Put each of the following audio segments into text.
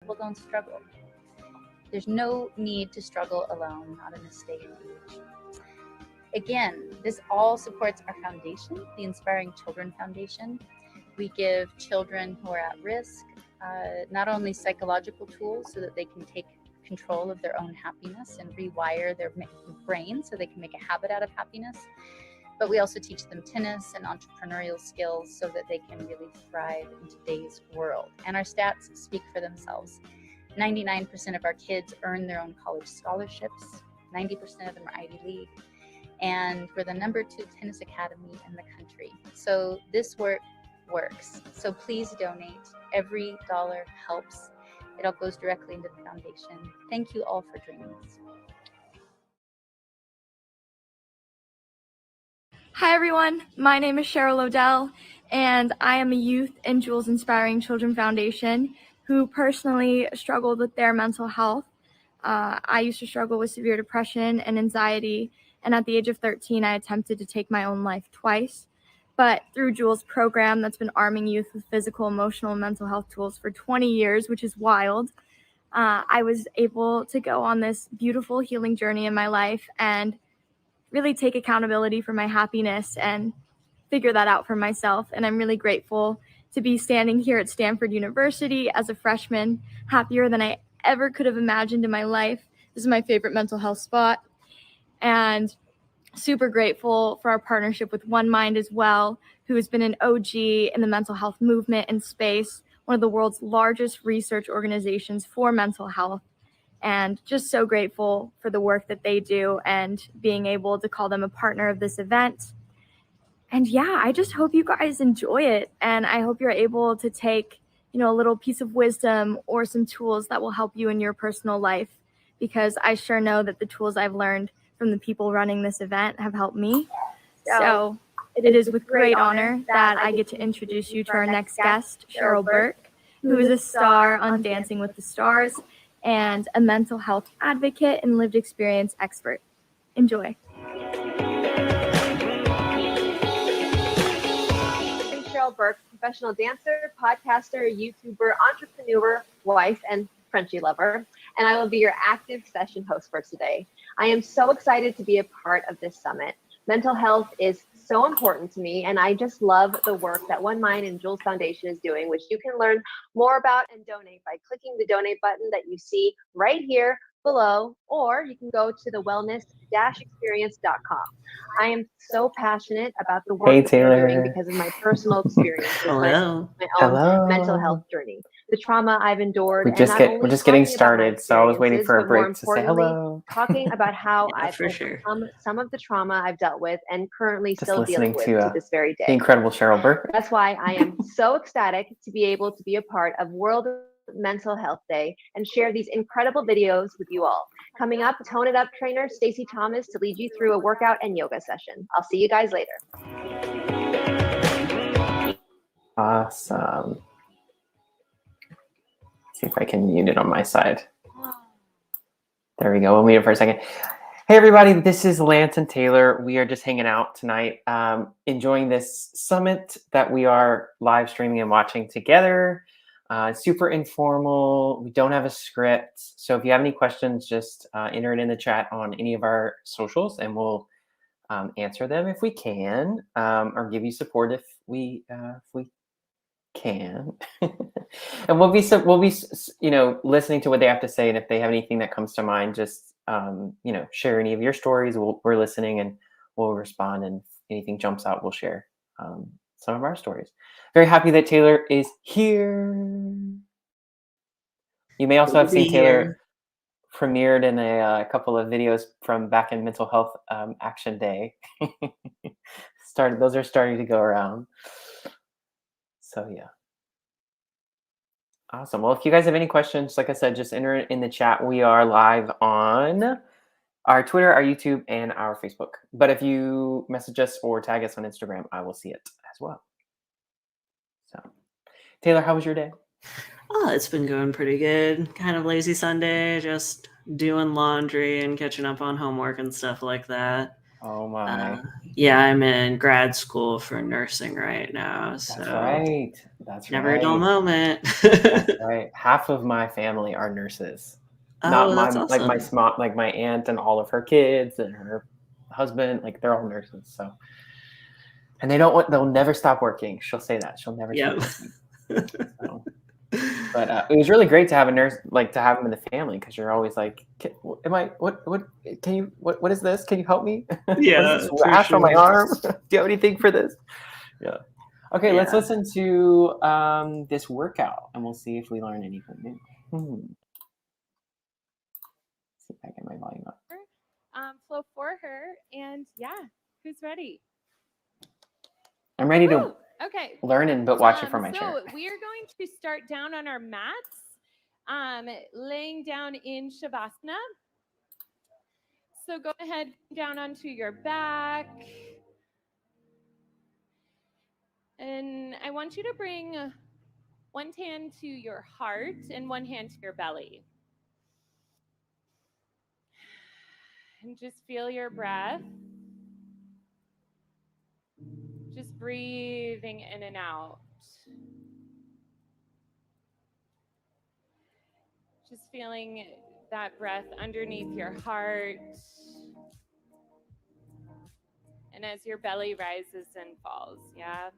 People don't struggle. There's no need to struggle alone, not in this day and age. Again, this all supports our foundation, the Inspiring Children Foundation. We give children who are at risk not only psychological tools so that they can take control of their own happiness and rewire their brain so they can make a habit out of happiness, but we also teach them tennis and entrepreneurial skills so that they can really thrive in today's world. And our stats speak for themselves. 99% of our kids earn their own college scholarships. 90% of them are Ivy League. And we're the #2 tennis academy in the country. So this work works. So please donate. Every dollar helps. It all goes directly into the foundation. Thank you all for joining us. Hi everyone, my name is Cheryl Odell, and I am a youth in Jules Inspiring Children Foundation who personally struggled with their mental health. I used to struggle with severe depression and anxiety, and at the age of 13, I attempted to take my own life twice. But through Jules' program that's been arming youth with physical, emotional, and mental health tools for 20 years, which is wild, I was able to go on this beautiful healing journey in my life and really take accountability for my happiness and figure that out for myself. And I'm really grateful to be standing here at Stanford University as a freshman, happier than I ever could have imagined in my life. This is my favorite mental health spot. And super grateful for our partnership with One Mind as well, who has been an OG in the mental health movement and space, one of the world's largest research organizations for mental health. And just so grateful for the work that they do and being able to call them a partner of this event. And yeah, I just hope you guys enjoy it. And I hope you're able to take, a little piece of wisdom or some tools that will help you in your personal life, because I sure know that the tools I've learned from the people running this event have helped me. So it is with great honor that I get to introduce you to our next guest, Cheryl Burke, who is a star on Dancing with the Stars and a mental health advocate and lived experience expert. Enjoy. Cheryl Burke, professional dancer, podcaster, YouTuber, entrepreneur, wife, and Frenchie lover, and I will be your active session host for today. I am so excited to be a part of this summit. Mental health is so important to me, and I just love the work that One Mind and Jules Foundation is doing, which you can learn more about and donate by clicking the donate button that you see right here below, or you can go to the wellness-experience.com. I am so passionate about the work that we're doing because of my personal experiences, my own mental health journey, the trauma I've endured. We're just getting started, so I was waiting for a break to say hello. Talking about how I've overcome some of the trauma I've dealt with and currently just still dealing with to this very day. The incredible Cheryl Burke. That's why I am so ecstatic to be able to be a part of World Mental Health Day and share these incredible videos with you all. Coming up, Tone It Up trainer Stacey Thomas to lead you through a workout and yoga session. I'll see you guys later. Awesome. Let's see if I can mute it on my side. There we go. We'll mute it for a second. Hey everybody, this is Lance and Taylor. We are just hanging out tonight, enjoying this summit that we are live streaming and watching together. Super informal. We don't have a script. So if you have any questions, just enter it in the chat on any of our socials and we'll answer them if we can, or give you support if we can. And we'll be listening to what they have to say. And if they have anything that comes to mind, just share any of your stories. We're listening and we'll respond. And if anything jumps out, we'll share some of our stories. Very happy that Taylor is here. You may also have seen Taylor premiered in a couple of videos from back in Mental Health Action Day. Those are starting to go around. So yeah. Awesome. Well, if you guys have any questions, like I said, just enter it in the chat. We are live on our Twitter, our YouTube, and our Facebook. But if you message us or tag us on Instagram, I will see it as well. So, Taylor, how was your day? Oh, it's been going pretty good. Kind of lazy Sunday, just doing laundry and catching up on homework and stuff like that. Oh my. Yeah, I'm in grad school for nursing right now. That's right. That's Never right. a dull moment. That's right. Half of my family are nurses. Not Oh, my that's awesome. like my aunt and all of her kids and her husband, like they're all nurses. So, and they'll never stop working. She'll say that she'll never Yep. stop working. So, but it was really great to have a nurse, like to have them in the family, because you're always like, what is this? Can you help me? Yeah, What is this for rash on my sure. arm? Do you have anything for this? Yeah. Okay, let's Yeah. listen to this workout, and we'll see if we learn anything new. See if I get my volume up. Flow for her, and yeah, who's ready? I'm ready to Woo! Okay. learn and but watch it from my So chair. we are going to start down on our mats, laying down in Shavasana. So go ahead down onto your back. And I want you to bring one hand to your heart and one hand to your belly. And just feel your breath. Just breathing in and out. Just feeling that breath underneath your heart. And as your belly rises and falls, yeah?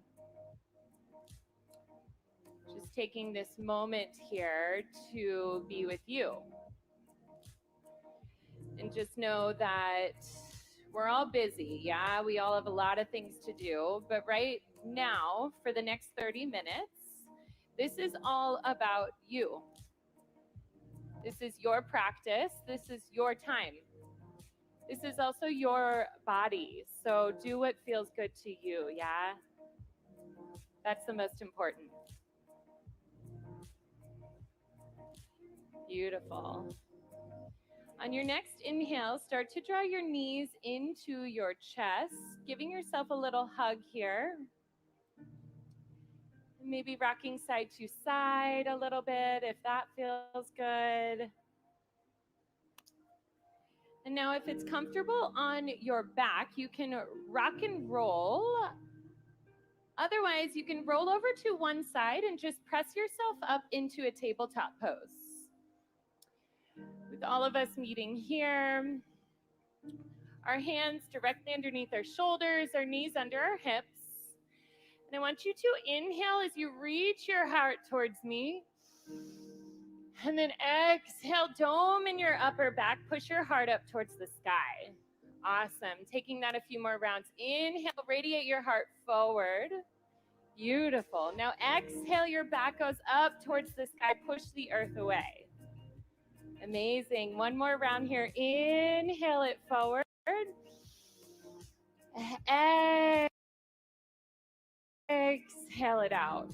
Just taking this moment here to be with you. And just know that we're all busy, yeah? We all have a lot of things to do. But right now, for the next 30 minutes, this is all about you. This is your practice. This is your time. This is also your body. So do what feels good to you, yeah? That's the most important. Beautiful. On your next inhale, start to draw your knees into your chest, giving yourself a little hug here. Maybe rocking side to side a little bit if that feels good. And now if it's comfortable on your back, you can rock and roll. Otherwise, you can roll over to one side and just press yourself up into a tabletop pose. With all of us meeting here, our hands directly underneath our shoulders, our knees under our hips. And I want you to inhale as you reach your heart towards me. And then exhale, dome in your upper back, push your heart up towards the sky. Awesome. Taking that a few more rounds. Inhale, radiate your heart forward. Beautiful. Now exhale, your back goes up towards the sky, push the earth away. Amazing. One more round here. Inhale it forward. Exhale it out.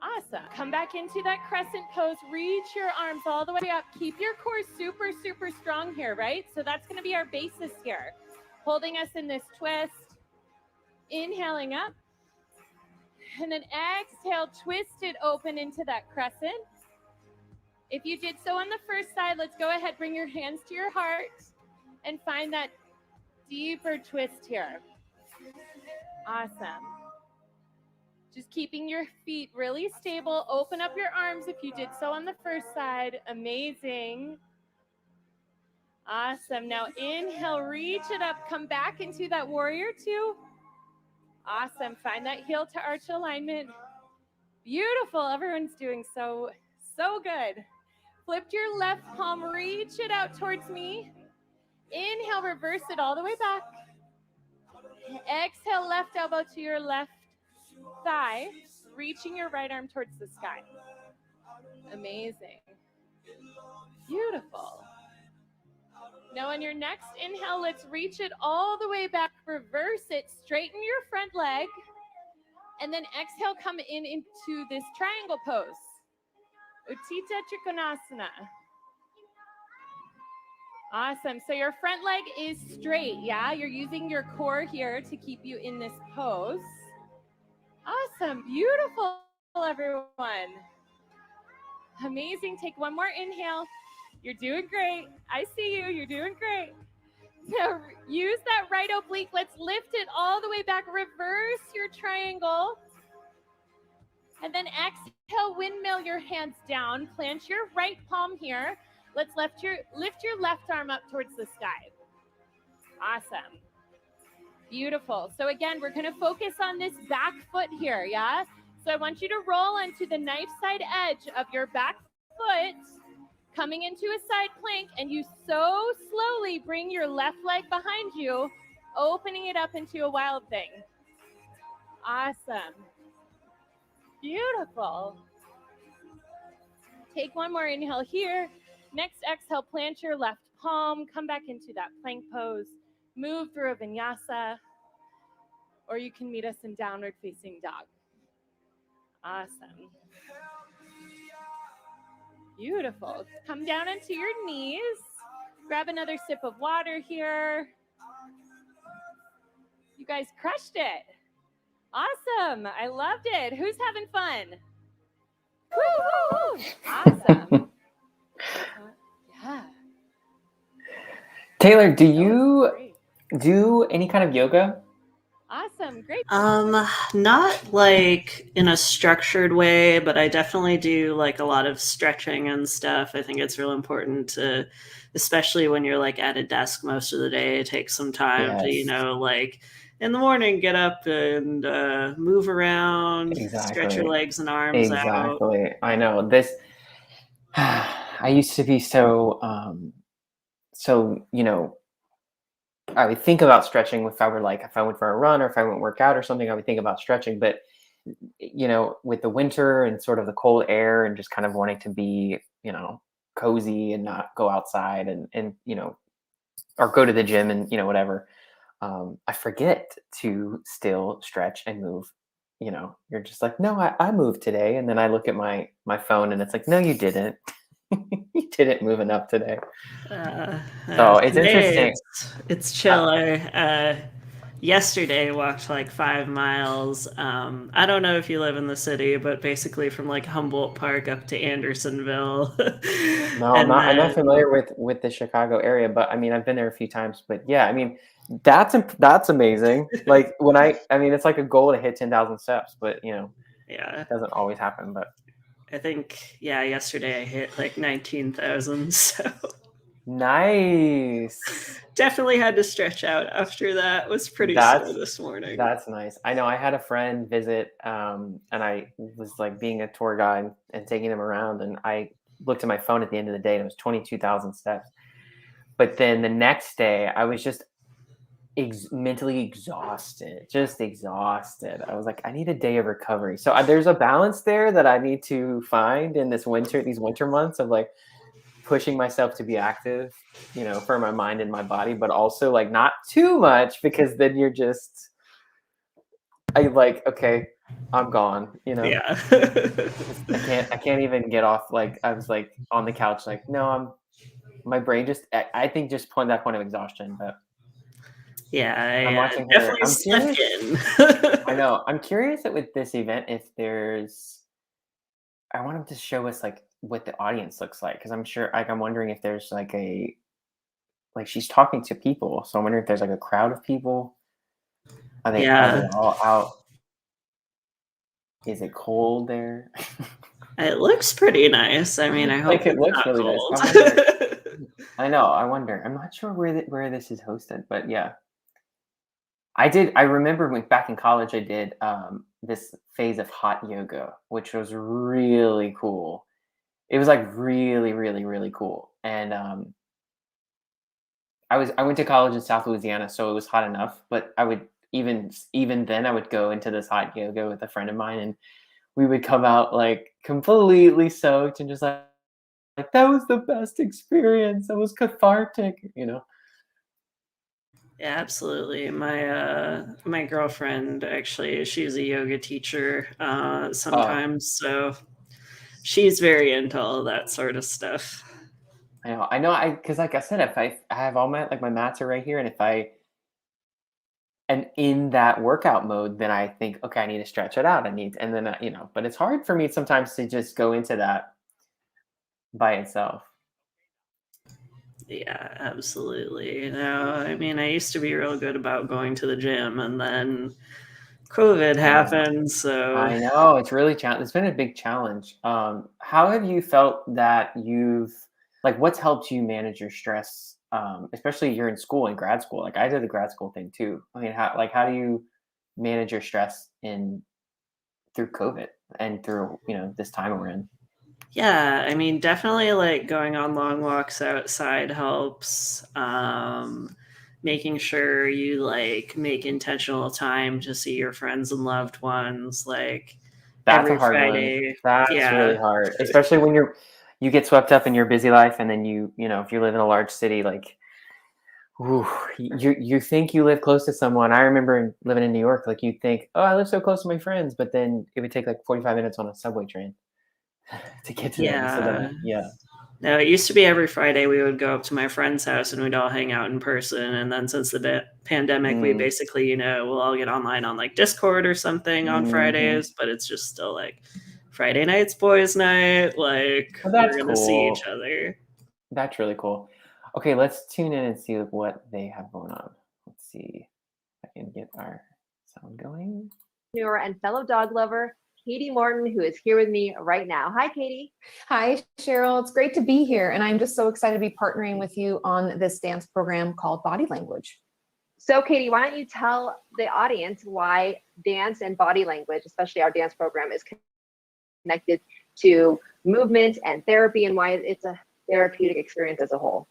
Awesome. Come back into that crescent pose. Reach your arms all the way up. Keep your core super, super strong here, right? So that's going to be our basis here. Holding us in this twist. Inhaling up. And then exhale, twist it open into that crescent. If you did so on the first side, let's go ahead, bring your hands to your heart and find that deeper twist here. Awesome. Just keeping your feet really stable. Open up your arms if you did so on the first side. Amazing. Awesome. Now inhale, reach it up. Come back into that warrior two. Awesome. Find that heel to arch alignment. Beautiful. Everyone's doing so good. Flip your left palm. Reach it out towards me. Inhale, reverse it all the way back. Exhale, left elbow to your left thigh, reaching your right arm towards the sky. Amazing. Beautiful. Now on your next inhale, let's reach it all the way back, reverse it, straighten your front leg, and then exhale, come into this triangle pose. Utthita Trikonasana. Awesome. So your front leg is straight, yeah? You're using your core here to keep you in this pose. Awesome. Beautiful, everyone. Amazing. Take one more inhale. You're doing great. I see you. You're doing great. Now use that right oblique. Let's lift it all the way back. Reverse your triangle. And then exhale, windmill your hands down. Plant your right palm here. Let's lift your left arm up towards the sky. Awesome. Beautiful. So again, we're going to focus on this back foot here, yeah? So I want you to roll onto the knife side edge of your back foot, coming into a side plank, and you so slowly bring your left leg behind you, opening it up into a wild thing. Awesome. Beautiful. Take one more inhale here. Next exhale, plant your left palm, come back into that plank pose, move through a vinyasa, or you can meet us in downward facing dog. Awesome. Beautiful. Come down onto your knees. Grab another sip of water here. You guys crushed it. Awesome. I loved it. Who's having fun? Woo! Awesome. Yeah. Taylor, do you do any kind of yoga? Awesome. Great. Not like in a structured way, but I definitely do like a lot of stretching and stuff. I think it's real important to, especially when you're like at a desk most of the day, take some time to, you know, like in the morning, get up and move around, stretch your legs and arms out. I know this. I used to be so, you know, I would think about stretching if I went for a run or if I went work out or something, I would think about stretching. But, you know, with the winter and sort of the cold air and just kind of wanting to be, you know, cozy and not go outside and, you know, or go to the gym and, you know, whatever. I forget to still stretch and move. You know, you're just like, no, I moved today. And then I look at my phone and it's like, no, you didn't. You didn't move enough today. So it's interesting. It's chill. Yesterday walked like 5 miles. I don't know if you live in the city, but basically from like Humboldt Park up to Andersonville. No, I'm not familiar with the Chicago area, but I mean, I've been there a few times. But yeah, I mean, that's amazing. Like when I mean, it's like a goal to hit 10,000 steps, but you know, yeah, it doesn't always happen. But I think, yeah, yesterday I hit like 19,000. So nice. Definitely had to stretch out after that. It was pretty slow this morning. That's nice. I know I had a friend visit, and I was like being a tour guide and taking him around, and I looked at my phone at the end of the day and it was 22,000 steps. But then the next day I was just mentally exhausted, I was like, I need a day of recovery. So there's a balance there that I need to find in these winter months of like pushing myself to be active, you know, for my mind and my body, but also like not too much because then you're just, okay, I'm gone, you know? Yeah. I can't even get off. Like I was like on the couch, like, no, my brain just, I think just that point of exhaustion, but yeah, I'm watching her. Definitely I'm slept curious. in. I know. I'm curious that with this event, if I want him to show us like what the audience looks like, because I'm sure, like, I'm wondering if there's like she's talking to people, so I'm wondering if there's like a crowd of people. Are they all out? Is it cold there? It looks pretty nice. I mean, I hope it looks really cold. nice. I know. I wonder. I'm not sure where this is hosted, but yeah. I remember back in college, I did this phase of hot yoga, which was really cool. It was like really, really, really cool. And I went to college in South Louisiana, so it was hot enough, but I would even then I would go into this hot yoga with a friend of mine, and we would come out like completely soaked and just like that was the best experience. That was cathartic, you know. Yeah, absolutely. My girlfriend, actually, she's a yoga teacher sometimes, so she's very into all that sort of stuff. I know. Because like I said, if I have all my my mats are right here, and if I am in that workout mode, then I think, okay, I need to stretch it out. And then you know, but it's hard for me sometimes to just go into that by itself. Yeah, absolutely. I mean, I used to be real good about going to the gym, and then COVID happened, so I know it's really it's been a big challenge. How have you felt that what's helped you manage your stress? Especially you're in school, in grad school. Like I did the grad school thing too. I mean, how do you manage your stress through COVID and through, this time we're in? Yeah, I mean, definitely like going on long walks outside helps. Making sure you like make intentional time to see your friends and loved ones, like That's a every hard one. Friday. That's really Yeah. hard, especially when you get swept up in your busy life, and then if you live in a large city, like, ooh, you think you live close to someone. I remember living in New York, like you think, oh, I live so close to my friends, but then it would take like 45 minutes on a subway train to get to them. So Yeah. then, yeah. No, it used to be every Friday we would go up to my friend's house and we'd all hang out in person. And then since the pandemic, we basically, we'll all get online on like Discord or something on Fridays, but it's just still like Friday night's boys' night. Like That's we're going to see cool. each other. That's really cool. Okay, let's tune in and see what they have going on. Let's see if I can get our sound going. And fellow dog lover, Katie Morton, who is here with me right now. Hi, Katie. Hi, Cheryl. It's great to be here. And I'm just so excited to be partnering with you on this dance program called Body Language. So, Katie, why don't you tell the audience why dance and body language, especially our dance program, is connected to movement and therapy, and why it's a therapeutic experience as a whole?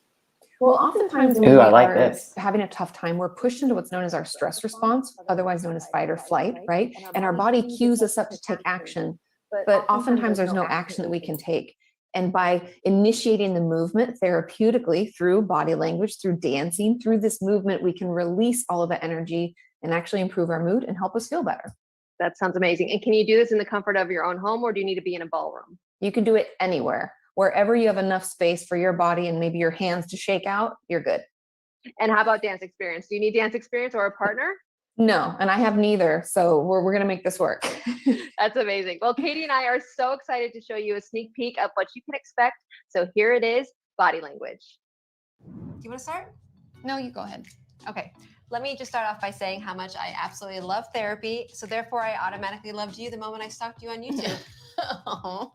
Well, oftentimes when we are having a tough time, we're pushed into what's known as our stress response, otherwise known as fight or flight, right? And our body cues us up to take action, but oftentimes there's no action that we can take. And by initiating the movement therapeutically through body language, through dancing, through this movement, we can release all of that energy and actually improve our mood and help us feel better. That sounds amazing. And can you do this in the comfort of your own home, or do you need to be in a ballroom? You can do it anywhere. Wherever you have enough space for your body and maybe your hands to shake out, you're good. And how about dance experience? Do you need dance experience or a partner? No, and I have neither. So we're going to make this work. That's amazing. Well, Katie and I are so excited to show you a sneak peek of what you can expect. So here it is, body language. Do you want to start? No, you go ahead. Okay. Let me just start off by saying how much I absolutely love therapy. So therefore, I automatically loved you the moment I stalked you on YouTube. Oh.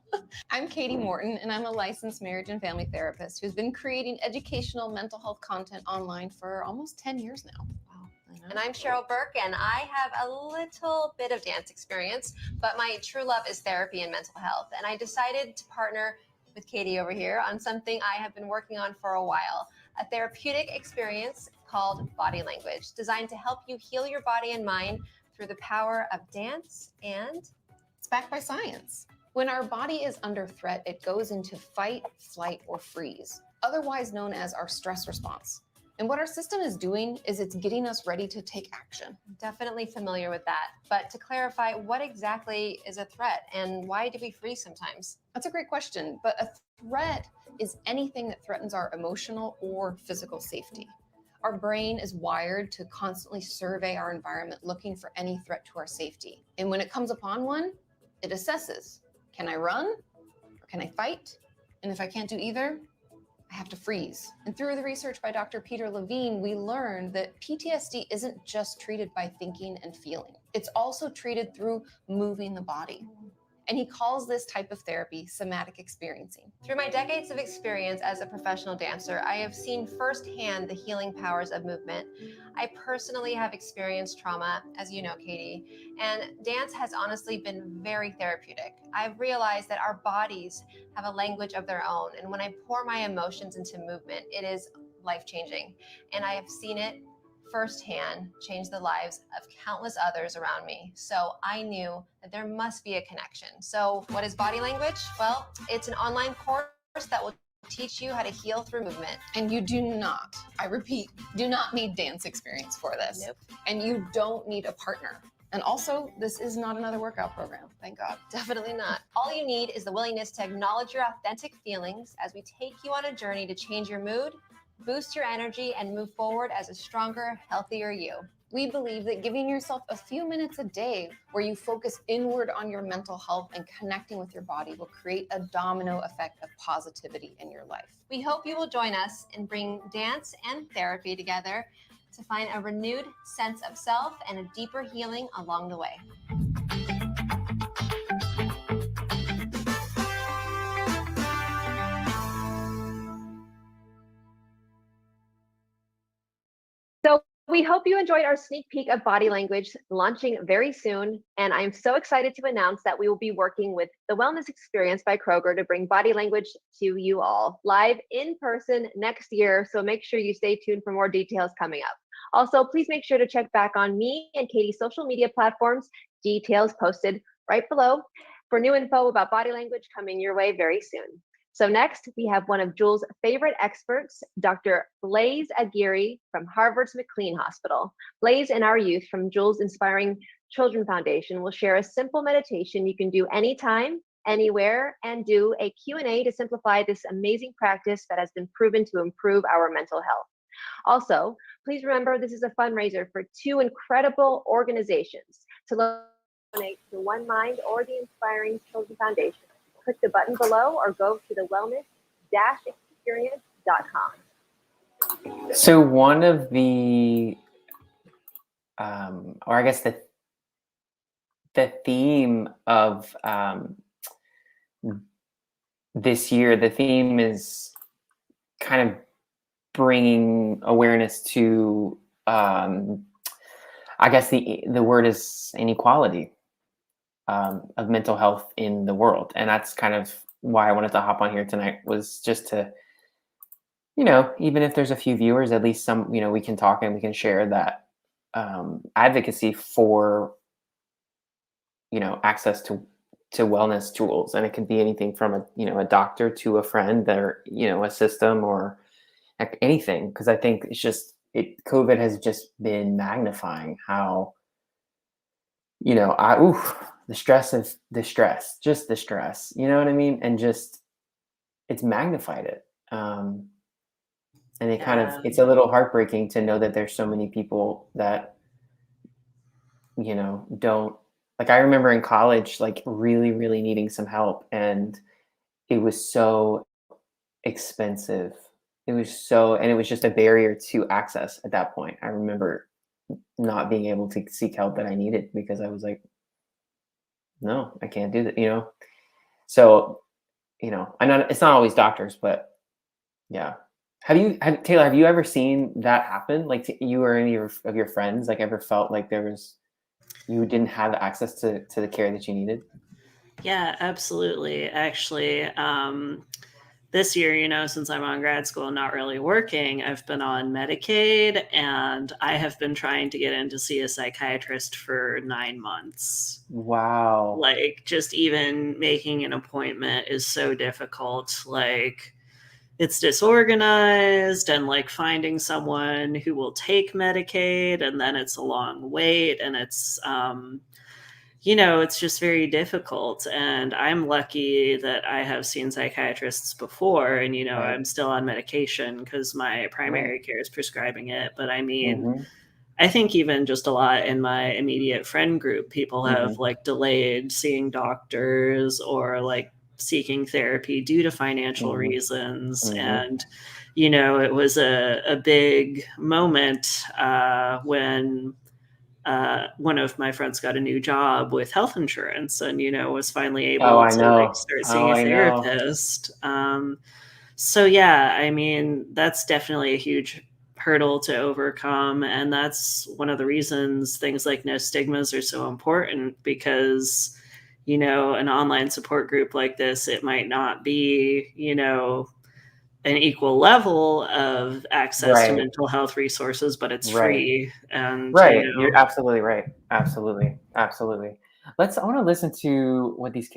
I'm Katie Morton, and I'm a licensed marriage and family therapist who's been creating educational mental health content online for almost 10 years now. Wow. And I'm Cheryl Burke, and I have a little bit of dance experience, but my true love is therapy and mental health. And I decided to partner with Katie over here on something I have been working on for a while, a therapeutic experience called Body Language, designed to help you heal your body and mind through the power of dance, and it's backed by science. When our body is under threat, it goes into fight, flight, or freeze, otherwise known as our stress response. And what our system is doing is it's getting us ready to take action. Definitely familiar with that. But to clarify, what exactly is a threat and why do we freeze sometimes? That's a great question. But a threat is anything that threatens our emotional or physical safety. Our brain is wired to constantly survey our environment, looking for any threat to our safety. And when it comes upon one, it assesses. Can I run or can I fight? And if I can't do either, I have to freeze. And through the research by Dr. Peter Levine, we learned that PTSD isn't just treated by thinking and feeling. It's also treated through moving the body. And he calls this type of therapy somatic experiencing. Through my decades of experience as a professional dancer, I have seen firsthand the healing powers of movement. I personally have experienced trauma, as you know, Katie, and dance has honestly been very therapeutic. I've realized that our bodies have a language of their own, and when I pour my emotions into movement, it is life-changing. And I have seen it firsthand change the lives of countless others around me. So I knew that there must be a connection. So what is body language? Well, it's an online course that will teach you how to heal through movement. And you do not, I repeat, do not need dance experience for this. Nope. And you don't need a partner. And also, this is not another workout program, thank God. Definitely not. All you need is the willingness to acknowledge your authentic feelings as we take you on a journey to change your mood, boost your energy, and move forward as a stronger, healthier you. We believe that giving yourself a few minutes a day where you focus inward on your mental health and connecting with your body will create a domino effect of positivity in your life. We hope you will join us and bring dance and therapy together to find a renewed sense of self and a deeper healing along the way. So we hope you enjoyed our sneak peek of body language launching very soon. And I'm so excited to announce that we will be working with the Wellness Experience by Kroger to bring body language to you all live in person next year. So make sure you stay tuned for more details coming up. Also, please make sure to check back on me and Katie's social media platforms, details posted right below, for new info about body language coming your way very soon. So next, we have one of Jules' favorite experts, Dr. Blaise Aguirre from Harvard's McLean Hospital. Blaise and our youth from Jules' Inspiring Children Foundation will share a simple meditation you can do anytime, anywhere, and do a Q&A to simplify this amazing practice that has been proven to improve our mental health. Also, please remember this is a fundraiser for two incredible organizations. To donate to One Mind or the Inspiring Children Foundation, click the button below or go to the wellness-experience.com. So one of the, or I guess the theme of this year, the theme is kind of bringing awareness to, I guess the word is inequality of mental health in the world. And that's kind of why I wanted to hop on here tonight, was just to, even if there's a few viewers, at least some, we can talk and we can share that advocacy for, access to wellness tools. And it can be anything from a doctor to a friend, or, a system, or anything. Because I think it's just, COVID has just been magnifying how, the stress of the stress, just the stress, you know what I mean? And just, it's magnified it. And it kind of, it's a little heartbreaking to know that there's so many people that, don't, like, I remember in college, like really, really needing some help, and it was so expensive. And it was just a barrier to access at that point. I remember not being able to seek help that I needed because I was like, no, I can't do that, So, I know it's not always doctors, but yeah. Taylor, have you ever seen that happen? Like, to you or any of your friends, like, ever felt like you didn't have access to the care that you needed? Yeah, absolutely. Actually, this year, since I'm on grad school and not really working, I've been on Medicaid, and I have been trying to get in to see a psychiatrist for 9 months. Wow. Like, just even making an appointment is so difficult. Like, it's disorganized, and like finding someone who will take Medicaid, and then it's a long wait, and it's, it's just very difficult. And I'm lucky that I have seen psychiatrists before, and, Right. I'm still on medication because my primary care is prescribing it. But I mean, Mm-hmm. I think even just a lot in my immediate friend group, people have like delayed seeing doctors or like seeking therapy due to financial reasons. And, it was a big moment when one of my friends got a new job with health insurance, and, was finally able to like start seeing a therapist. So yeah, I mean, that's definitely a huge hurdle to overcome. And that's one of the reasons things like NoStigmas are so important, because, an online support group like this, it might not be, an equal level of access to mental health resources, but it's free. And You're absolutely right. Absolutely. I want to listen to what these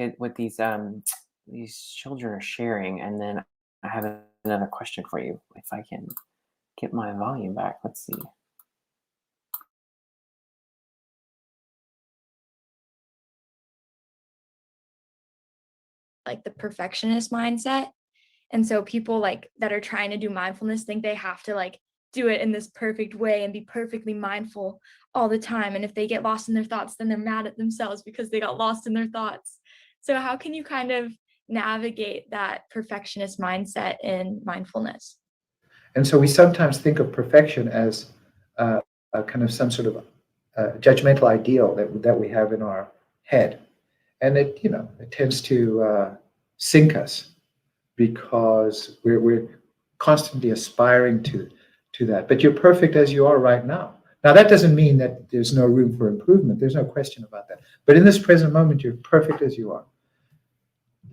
children are sharing, and then I have another question for you, if I can get my volume back. Let's see. Like the perfectionist mindset. And so people like that are trying to do mindfulness think they have to like do it in this perfect way and be perfectly mindful all the time. And if they get lost in their thoughts, then they're mad at themselves because they got lost in their thoughts. So how can you kind of navigate that perfectionist mindset in mindfulness? And so we sometimes think of perfection as kind of some sort of judgmental ideal that we have in our head. And it tends to sink us because we're constantly aspiring to that. But you're perfect as you are right now. Now, that doesn't mean that there's no room for improvement. There's no question about that. But in this present moment, you're perfect as you are.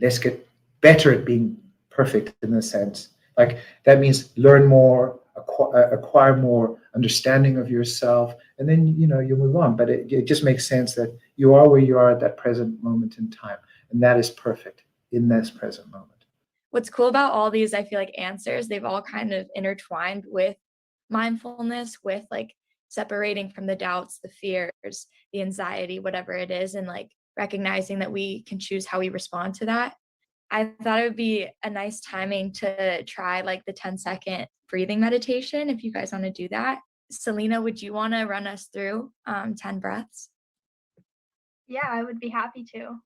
Let's get better at being perfect in a sense. Like, that means learn more, acquire more understanding of yourself, and then, you move on. But it just makes sense that you are where you are at that present moment in time. And that is perfect in this present moment. What's cool about all these, I feel like, answers, they've all kind of intertwined with mindfulness, with like separating from the doubts, the fears, the anxiety, whatever it is, and like recognizing that we can choose how we respond to that. I thought it would be a nice timing to try like the 10-second breathing meditation if you guys want to do that. Selena, would you want to run us through 10 breaths? Yeah, I would be happy to.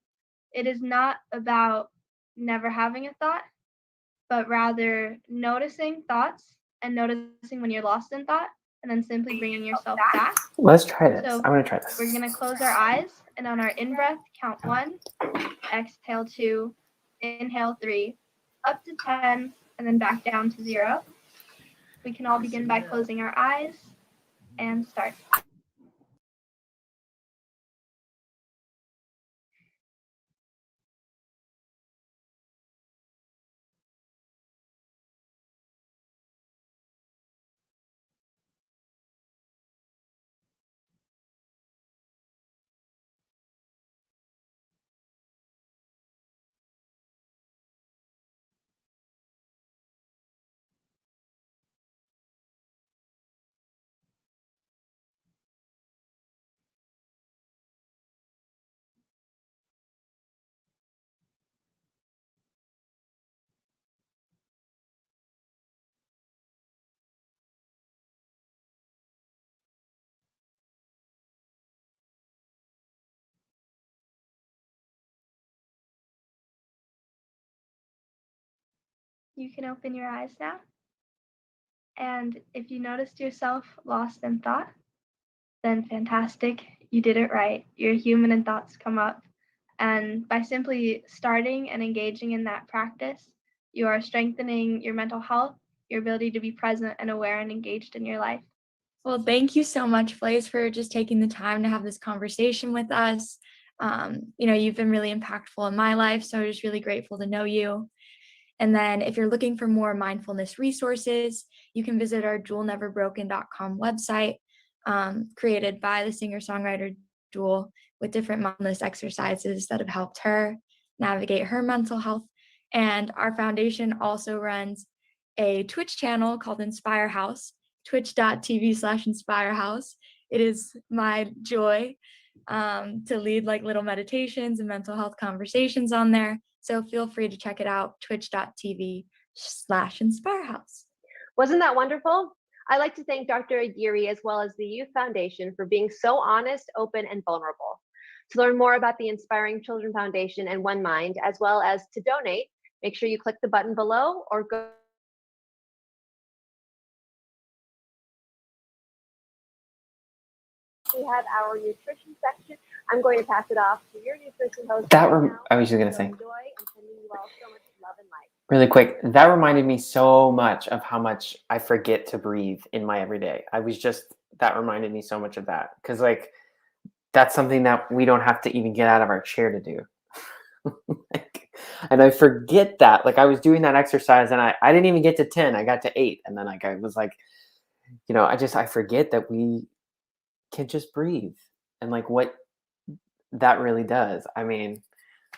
It is not about never having a thought, but rather noticing thoughts and noticing when you're lost in thought, and then simply bringing yourself back. Let's try this. So I'm going to try this. we're going to close our eyes, and on our in-breath, count 1, exhale 2, inhale 3, up to 10, and then back down to 0. We can all begin by closing our eyes and start. You can open your eyes now. And if you noticed yourself lost in thought, then fantastic, you did it right. You're human and thoughts come up. And by simply starting and engaging in that practice, you are strengthening your mental health, your ability to be present and aware and engaged in your life. Well, thank you so much, Blaze, for just taking the time to have this conversation with us. You've been really impactful in my life, so I'm just really grateful to know you. And then if you're looking for more mindfulness resources, you can visit our jewelneverbroken.com website, created by the singer-songwriter Jewel, with different mindfulness exercises that have helped her navigate her mental health. And our foundation also runs a Twitch channel called Inspire House, twitch.tv/InspireHouse. It is my joy to lead like little meditations and mental health conversations on there. So feel free to check it out, twitch.tv/InspireHouse. Wasn't that wonderful? I'd like to thank Dr. Aguirre as well as the Youth Foundation for being so honest, open, and vulnerable. To learn more about the Inspiring Children Foundation and One Mind, as well as to donate, make sure you click the button below or go. We have our nutrition section. I'm going to pass it off to your nutrition host. I was just going to say, really quick, that reminded me so much of how much I forget to breathe in my everyday. That reminded me so much of that. Because like, that's something that we don't have to even get out of our chair to do. And I forget that. Like, I was doing that exercise and I didn't even get to 10. I got to 8. And then I was like, I forget that we can just breathe and like what that really does. I mean,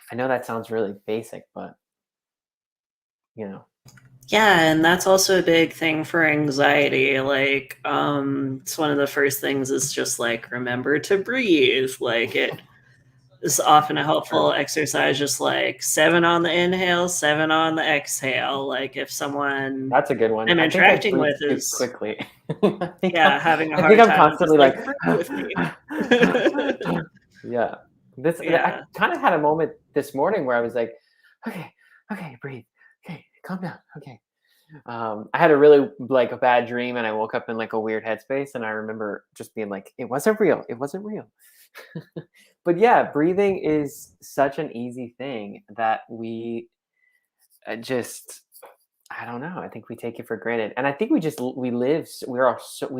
I know that sounds really basic, but Yeah, and that's also a big thing for anxiety. Like, it's one of the first things is just like, remember to breathe. Like, it is often a helpful exercise, just like 7 on the inhale, 7 on the exhale. Like, if someone that's a good one I'm interacting with is quickly. having a hard I think I'm time, constantly just, like breathe with me. Yeah. I kind of had a moment this morning where I was like, okay, breathe. Okay, calm down. Okay. I had a really like a bad dream, and I woke up in like a weird headspace, and I remember just being like, it wasn't real. It wasn't real. But yeah, breathing is such an easy thing that we just, I don't know. I think we take it for granted, and I think we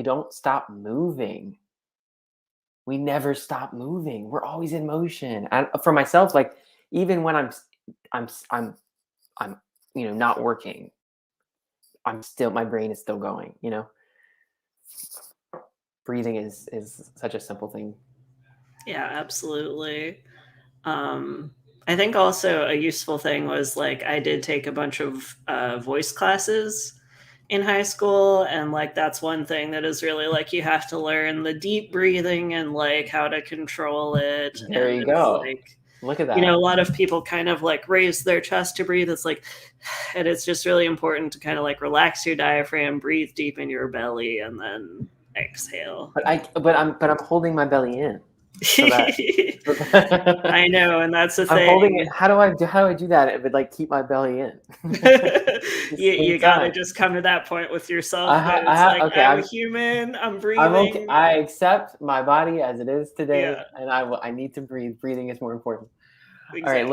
don't stop moving. We never stop moving. We're always in motion. And for myself, like even when I'm not working, my brain is still going. Breathing is such a simple thing. Yeah, absolutely. I think also a useful thing was like I did take a bunch of voice classes in high school, and like that's one thing that is really like you have to learn the deep breathing and like how to control it. There And you it's go. like, Look at a that. lot of people kind of like raise their chest to breathe. It's like, and it's just really important to kind of like relax your diaphragm, breathe deep in your belly, and then exhale. But I'm holding my belly in. So that I know, and that's the I'm thing. holding it. How do I do that? It would like keep my belly in. You gotta just come to that point with yourself. That it's okay, I'm a human. I'm breathing. I'm okay. I accept my body as it is today, Yeah. and I need to breathe. Breathing is more important. Exactly. All right,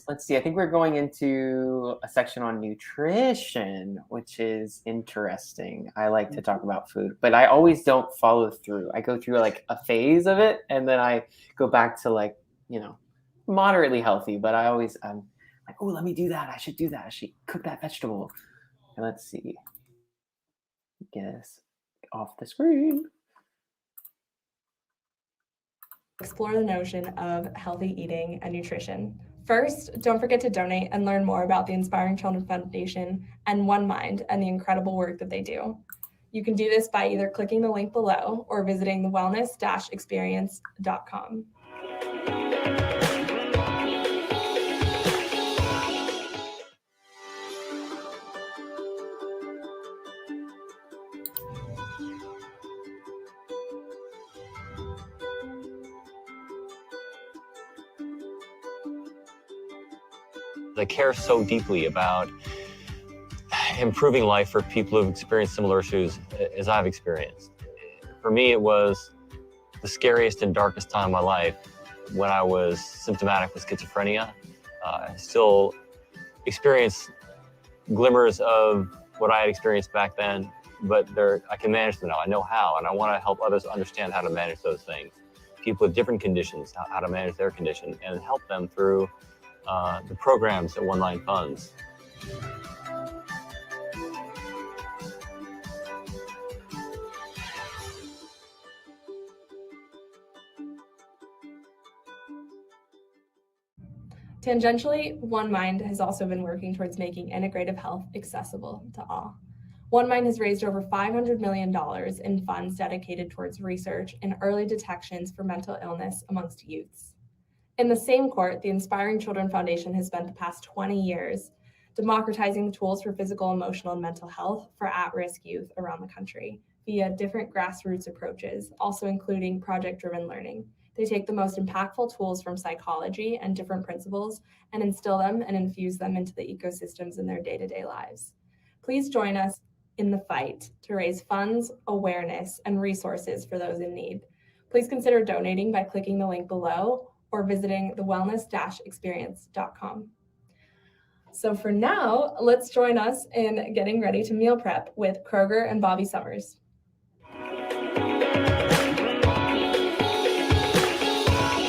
let's see. I think we're going into a section on nutrition, which is interesting. I like to talk about food, but I always don't follow through. I go through like a phase of it, and then I go back to like, moderately healthy, but I'm like, oh, let me do that. I should do that. I should cook that vegetable. And let's see. Guess off the screen. Explore the notion of healthy eating and nutrition. First, don't forget to donate and learn more about the Inspiring Children Foundation and One Mind and the incredible work that they do. You can do this by either clicking the link below or visiting the wellness-experience.com. I care so deeply about improving life for people who've experienced similar issues as I've experienced. For me, it was the scariest and darkest time of my life when I was symptomatic with schizophrenia. I still experience glimmers of what I had experienced back then, but I can manage them now. I know how, and I want to help others understand how to manage those things. People with different conditions, how to manage their condition, and help them through the programs that One Line funds. Tangentially, One Mind has also been working towards making integrative health accessible to all. One Mind has raised over $500 million in funds dedicated towards research and early detections for mental illness amongst youths. In the same court, the Inspiring Children Foundation has spent the past 20 years democratizing the tools for physical, emotional, and mental health for at-risk youth around the country via different grassroots approaches, also including project-driven learning. They take the most impactful tools from psychology and different principles and instill them and infuse them into the ecosystems in their day-to-day lives. Please join us in the fight to raise funds, awareness, and resources for those in need. Please consider donating by clicking the link below or visiting the wellness-experience.com. So for now, let's join us in getting ready to meal prep with Kroger and Bobby Summers.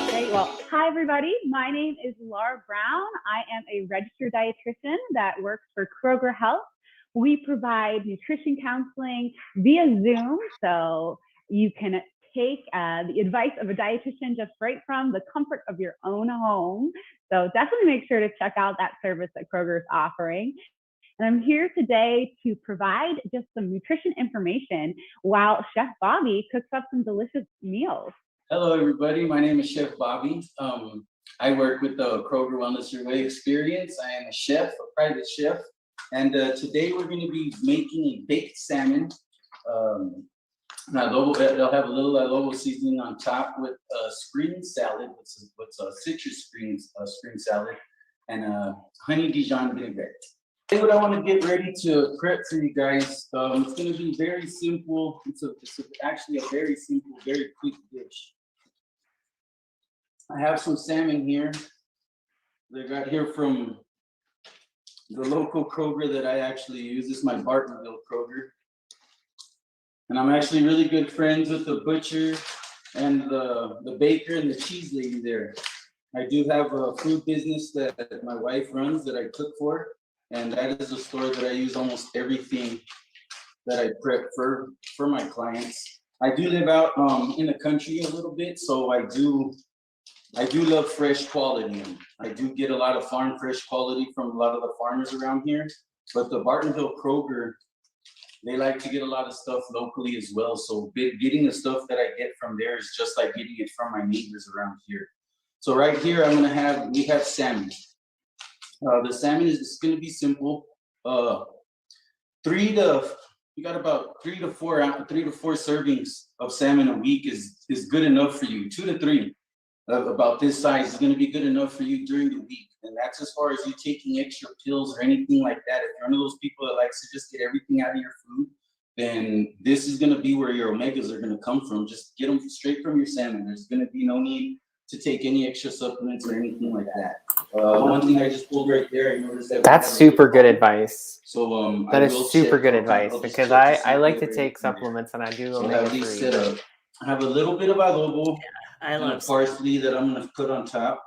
Great. Well, hi, everybody. My name is Laura Brown. I am a registered dietitian that works for Kroger Health. We provide nutrition counseling via Zoom, so you can take the advice of a dietitian just right from the comfort of your own home. So definitely make sure to check out that service that Kroger is offering. And I'm here today to provide just some nutrition information while Chef Bobby cooks up some delicious meals. Hello, everybody. My name is Chef Bobby. I work with the Kroger Wellness Your Way Experience. I am a chef, a private chef. And today we're going to be making a baked salmon. They'll have a little adobo seasoning on top with screen salad, with citrus screen salad, and honey Dijon vinaigrette. what I want to get ready to prep for you guys. It's going to be very simple. It's actually a very simple, very quick dish. I have some salmon here that I got here from the local Kroger that I actually use. This is my Bartonville Kroger. And I'm actually really good friends with the butcher and the baker and the cheese lady there. I do have a food business that my wife runs that I cook for. And that is a store that I use almost everything that I prep for my clients. I do live out in the country a little bit, so I do love fresh quality. I do get a lot of farm fresh quality from a lot of the farmers around here. But the Bartonville Kroger, they like to get a lot of stuff locally as well. So getting the stuff that I get from there is just like getting it from my neighbors around here. So right here, we have salmon. The salmon is going to be simple. We got about 3 to 4 servings of salmon a week is good enough for you. 2 to 3 about this size is going to be good enough for you during the week. And that's as far as you taking extra pills or anything like that. If you're one of those people that likes to just get everything out of your food, then this is going to be where your omegas are going to come from. Just get them straight from your salmon. There's going to be no need to take any extra supplements or anything like that. One thing I just pulled right there, I noticed that that's super good advice. So that is super good advice because I like to take supplements and I do omega-3. I have a little bit of adobo I and love parsley that I'm going to put on top.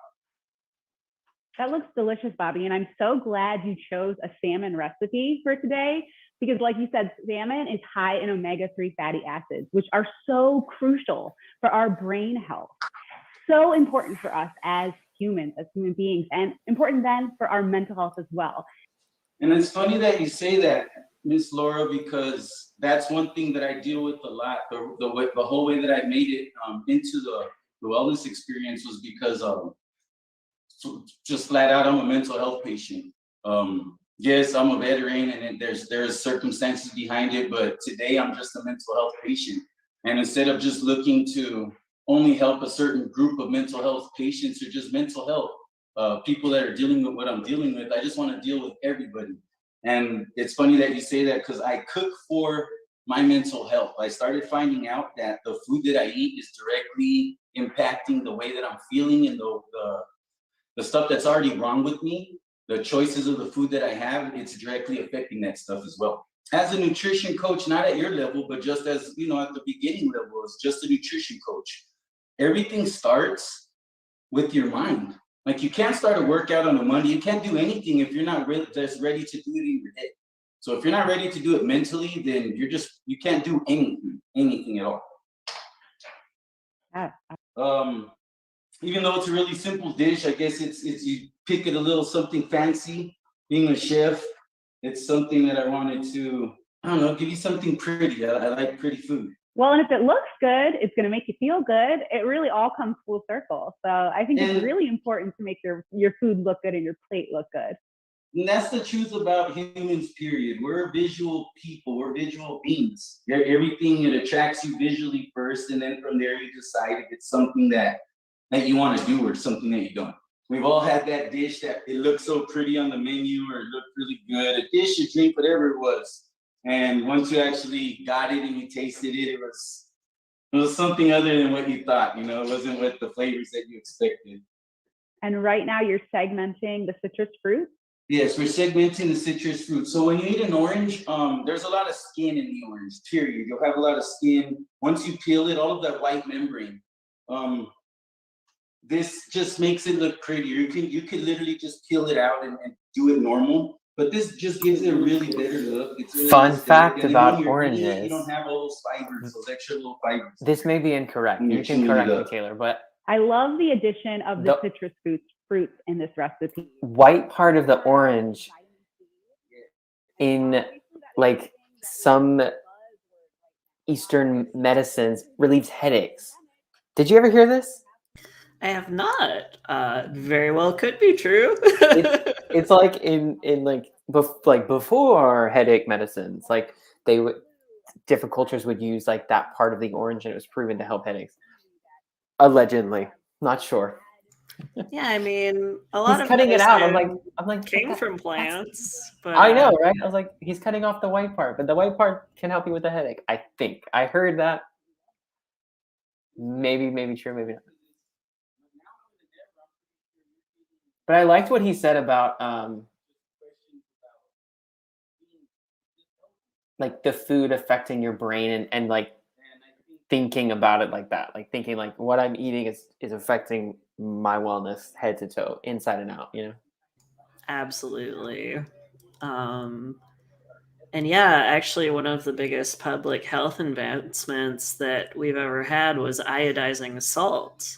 That looks delicious, Bobby. And I'm so glad you chose a salmon recipe for today because, like you said, salmon is high in omega-3 fatty acids, which are so crucial for our brain health. So important for us as human beings, and important then for our mental health as well. And it's funny that you say that, Miss Laura, because that's one thing that I deal with a lot. The whole way that I made it into the wellness experience was because just flat out, I'm a mental health patient. Yes, I'm a veteran, and there's circumstances behind it, but today I'm just a mental health patient. And instead of just looking to only help a certain group of mental health patients or just mental health people that are dealing with what I'm dealing with, I just want to deal with everybody. And it's funny that you say that because I cook for my mental health. I started finding out that the food that I eat is directly impacting the way that I'm feeling and the stuff that's already wrong with me. The choices of the food that I have, it's directly affecting that stuff as well. As a nutrition coach, not at your level, but just as, at the beginning level, as just a nutrition coach, everything starts with your mind. Like you can't start a workout on a Monday. You can't do anything if you're not just ready to do it in your head. So if you're not ready to do it mentally, then you can't do anything at all. Even though it's a really simple dish, I guess it's you pick it a little something fancy. Being a chef, it's something that I wanted to, give you something pretty. I like pretty food. Well, and if it looks good, it's going to make you feel good. It really all comes full circle. So I think it's really important to make your food look good and your plate look good. And that's the truth about humans, period. We're visual people. We're visual beings. Everything, it attracts you visually first, and then from there you decide if it's something that you want to do or something that you don't. We've all had that dish that it looked so pretty on the menu or it looked really good, a dish, a drink, whatever it was. And once you actually got it and you tasted it, it was something other than what you thought. It wasn't what the flavors that you expected. And right now you're segmenting the citrus fruit? Yes, we're segmenting the citrus fruit. So when you eat an orange, there's a lot of skin in the orange, period. You'll have a lot of skin. Once you peel it, all of that white membrane, this just makes it look prettier. You can literally just peel it out and do it normal. But this just gives it a really better look. It's really Fun fact about oranges. You don't have all those fibers, those extra little fibers. This may be incorrect. You can correct me, Taylor, but I love the addition of the citrus fruits in this recipe. White part of the orange in like some Eastern medicines relieves headaches. Did you ever hear this? I have not. Very well could be true. It's like in before headache medicines, like different cultures would use like that part of the orange, and it was proven to help headaches. Allegedly, not sure. Yeah, I mean, a lot He's of cutting it out. I'm medicine like, came but from plants, but I know, right? I was like, he's cutting off the white part, but the white part can help you with the headache. I think I heard that. Maybe true, maybe not. But I liked what he said about like the food affecting your brain and like thinking about it like that, like thinking like what I'm eating is affecting my wellness head to toe, inside and out, you know? absolutely. And yeah, actually, one of the biggest public health advancements that we've ever had was iodizing salt,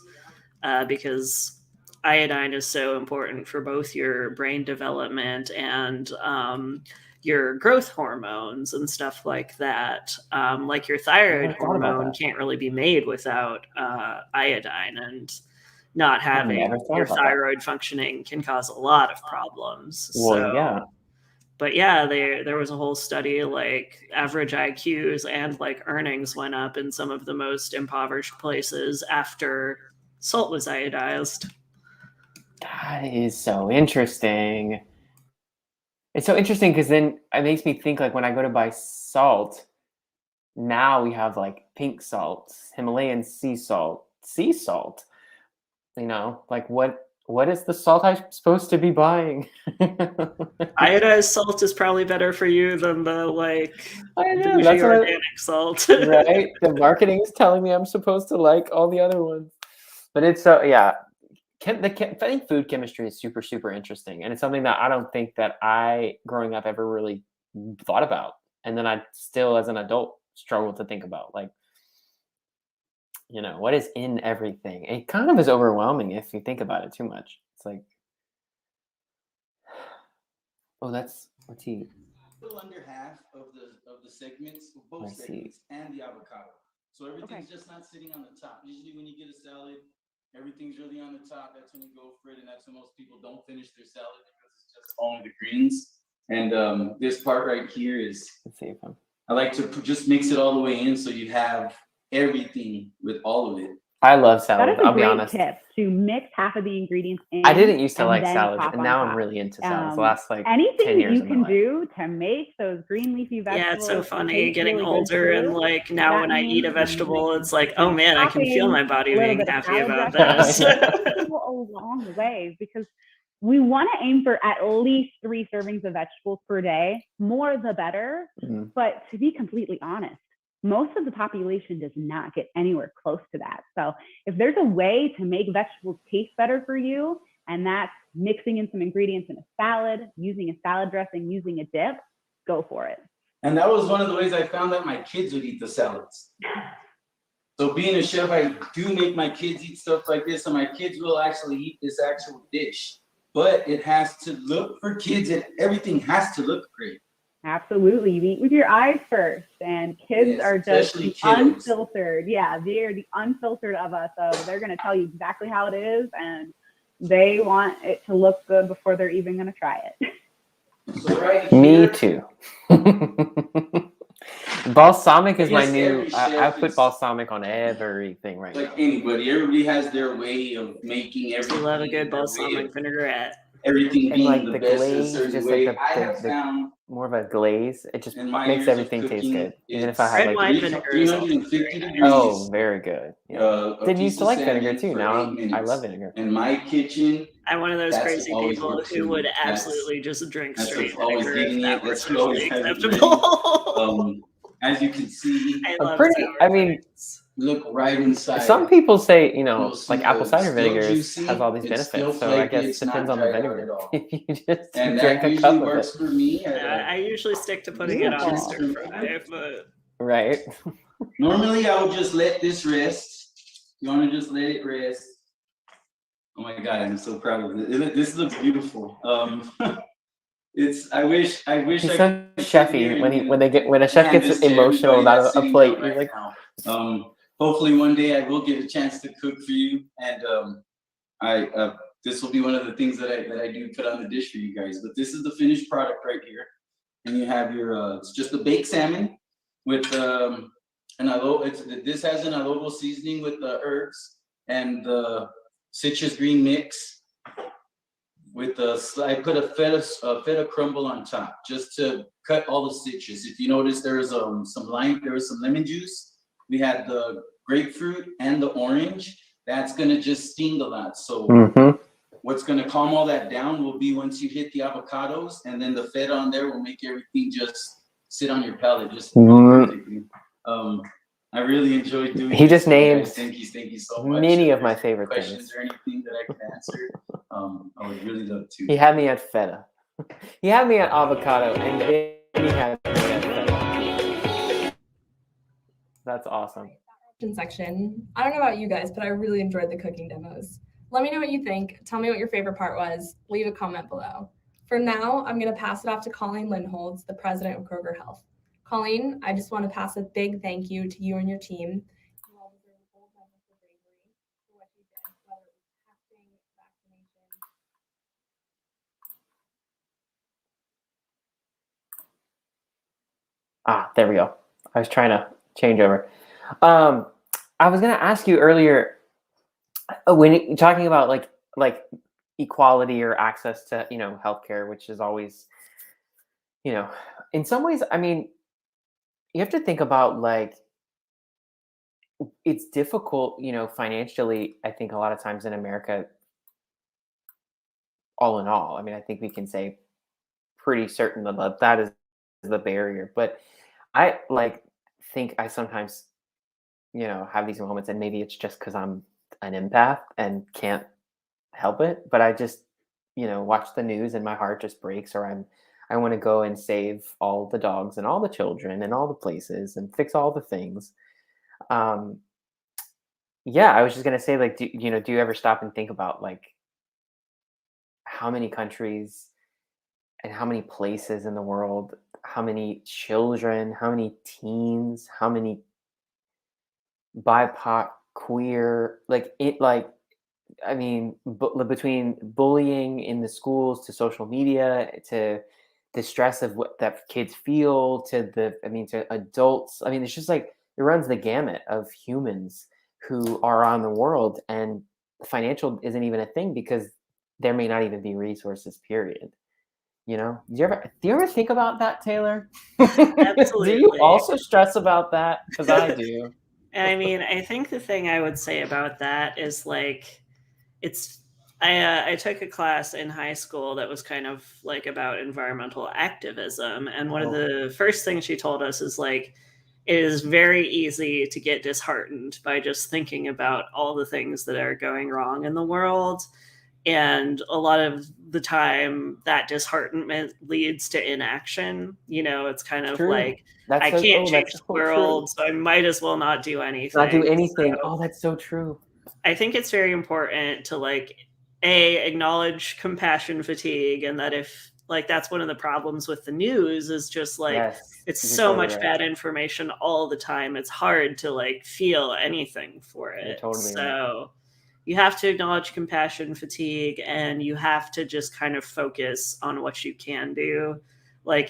because iodine is so important for both your brain development and your growth hormones and stuff like that. Like your thyroid hormone can't really be made without iodine, and not having your thyroid functioning can cause a lot of problems. Well, yeah. But yeah, there was a whole study, like average IQs and like earnings went up in some of the most impoverished places after salt was iodized. That is so interesting. It's so interesting because then it makes me think like when I go to buy salt, now we have like pink salt, Himalayan sea salt, you know, like what is the salt I'm supposed to be buying? Iodized salt is probably better for you than the like that's organic salt. Right? The marketing is telling me I'm supposed to like all the other ones. But it's so, yeah. I think food chemistry is super, super interesting. And it's something that I don't think that I, growing up, ever really thought about. And then I still, as an adult, struggle to think about, like, you know, what is in everything? It kind of is overwhelming if you think about it too much. It's like, oh, let's see. A little under half of the segments, both segments, and the avocado. So everything's just not sitting on the top. Usually when you get a salad, everything's really on the top. That's when you go for it, and that's when most people don't finish their salad because it's just only the greens. And this part right here is, let's see if I like to just mix it all the way in so you have everything with all of it. I love salad. That is a I'll be great honest. tip, to mix half of the ingredients in. I didn't used to and like then salads, top and on now top. I'm really into salads. The last like anything 10 years you of my can life. do to make those green leafy vegetables. Yeah, it's so funny taste getting really good older for you, and like now that when I eat a means vegetable, it's like, oh man, I can feel my body a little being bit of happy salad about dressing this. go a long way, because we want to aim for at least 3 servings of vegetables per day. More the better. Mm-hmm. But to be completely honest, most of the population does not get anywhere close to that. So if there's a way to make vegetables taste better for you, and that's mixing in some ingredients in a salad, using a salad dressing, using a dip, go for it. And that was one of the ways I found that my kids would eat the salads. So being a chef, I do make my kids eat stuff like this, and my kids will actually eat this actual dish. But it has to look, for kids, and everything has to look great. Absolutely. You eat with your eyes first, and kids are just the unfiltered. Yeah, they're the unfiltered of us. So they're going to tell you exactly how it is, and they want it to look good before they're even going to try it. So right Me too. Balsamic is my new. I put balsamic on everything right now. Anybody, everybody has their way of making everything. I love a good balsamic vinaigrette. Everything and like being the best glaze, just way. like the more of a glaze. It just makes everything taste good. Even if I have like wine vinegar is 350 degrees. Oh, very good. Yeah. Didn't used to like vinegar too. Now I love vinegar. In my kitchen, I'm one of those crazy people who would absolutely just drink straight vinegar if that were socially acceptable. As you can see, I mean, look right inside. Some people say, you know, like apple cider vinegar has all these benefits. So I guess it depends on the vinegar. You just drink a cup of it. For me. I usually stick to putting it on a stir fry, but right. Normally, I would just let this rest. You want to just let it rest. Oh my God, I'm so proud of it. This looks beautiful. I wish He's so chefy when a chef gets emotional about a plate. He's like, hopefully one day I will get a chance to cook for you, and this will be one of the things that I do put on the dish for you guys. But this is the finished product right here, and you have your it's just a baked salmon with this has an adobo seasoning with the herbs and the citrus green mix with I put a feta crumble on top just to cut all the citrus. If you notice, there was some lemon juice. We had the grapefruit and the orange. That's gonna just sting a lot. So what's gonna calm all that down will be once you hit the avocados, and then the feta on there will make everything just sit on your palate just perfectly. I really enjoyed doing He just named thank you so much. many of my favorite questions things. or anything that I can answer. I would really love to. He had me at feta. He had me at avocado, and then he had me at feta. That's awesome. Section. I don't know about you guys, but I really enjoyed the cooking demos. Let me know what you think. Tell me what your favorite part was. Leave a comment below. For now, I'm going to pass it off to Colleen Lindholz, the president of Kroger Health. Colleen, I just want to pass a big thank you to you and your team. You all deserve a gold medal for bravery for what you did, whether it was testing, vaccination. There we go. I was trying to change over. I was going to ask you earlier, when you're talking about like equality or access to, healthcare, which is always, in some ways, I mean, you have to think about it's difficult, financially, I think a lot of times in America, all in all. I mean, I think we can say pretty certain that is the barrier, but I think I sometimes, have these moments, and maybe it's just because I'm an empath and can't help it, but I just, watch the news and my heart just breaks, or I want to go and save all the dogs and all the children and all the places and fix all the things. Yeah, I was just gonna say, do you ever stop and think about how many countries and how many places in the world, how many children, how many teens, how many BIPOC, queer, I mean, between bullying in the schools to social media to the stress of what that kids feel to to adults. I mean, it's just it runs the gamut of humans who are on the world, and financial isn't even a thing because there may not even be resources, period. Do you ever think about that, Taylor? Absolutely. Do you also stress about that? Because I do. I mean, I think the thing I would say about that is I took a class in high school that was kind of about environmental activism, and one of the first things she told us is it is very easy to get disheartened by just thinking about all the things that are going wrong in the world. And a lot of the time that disheartenment leads to inaction. It's kind of I can't change the world, so I might as well not do anything. Not do anything. So that's so true. I think it's very important to acknowledge compassion fatigue, and that if that's one of the problems with the news is just it's so totally much bad information all the time. It's hard to feel anything for it. Totally so you have to acknowledge compassion fatigue, and you have to just kind of focus on what you can do,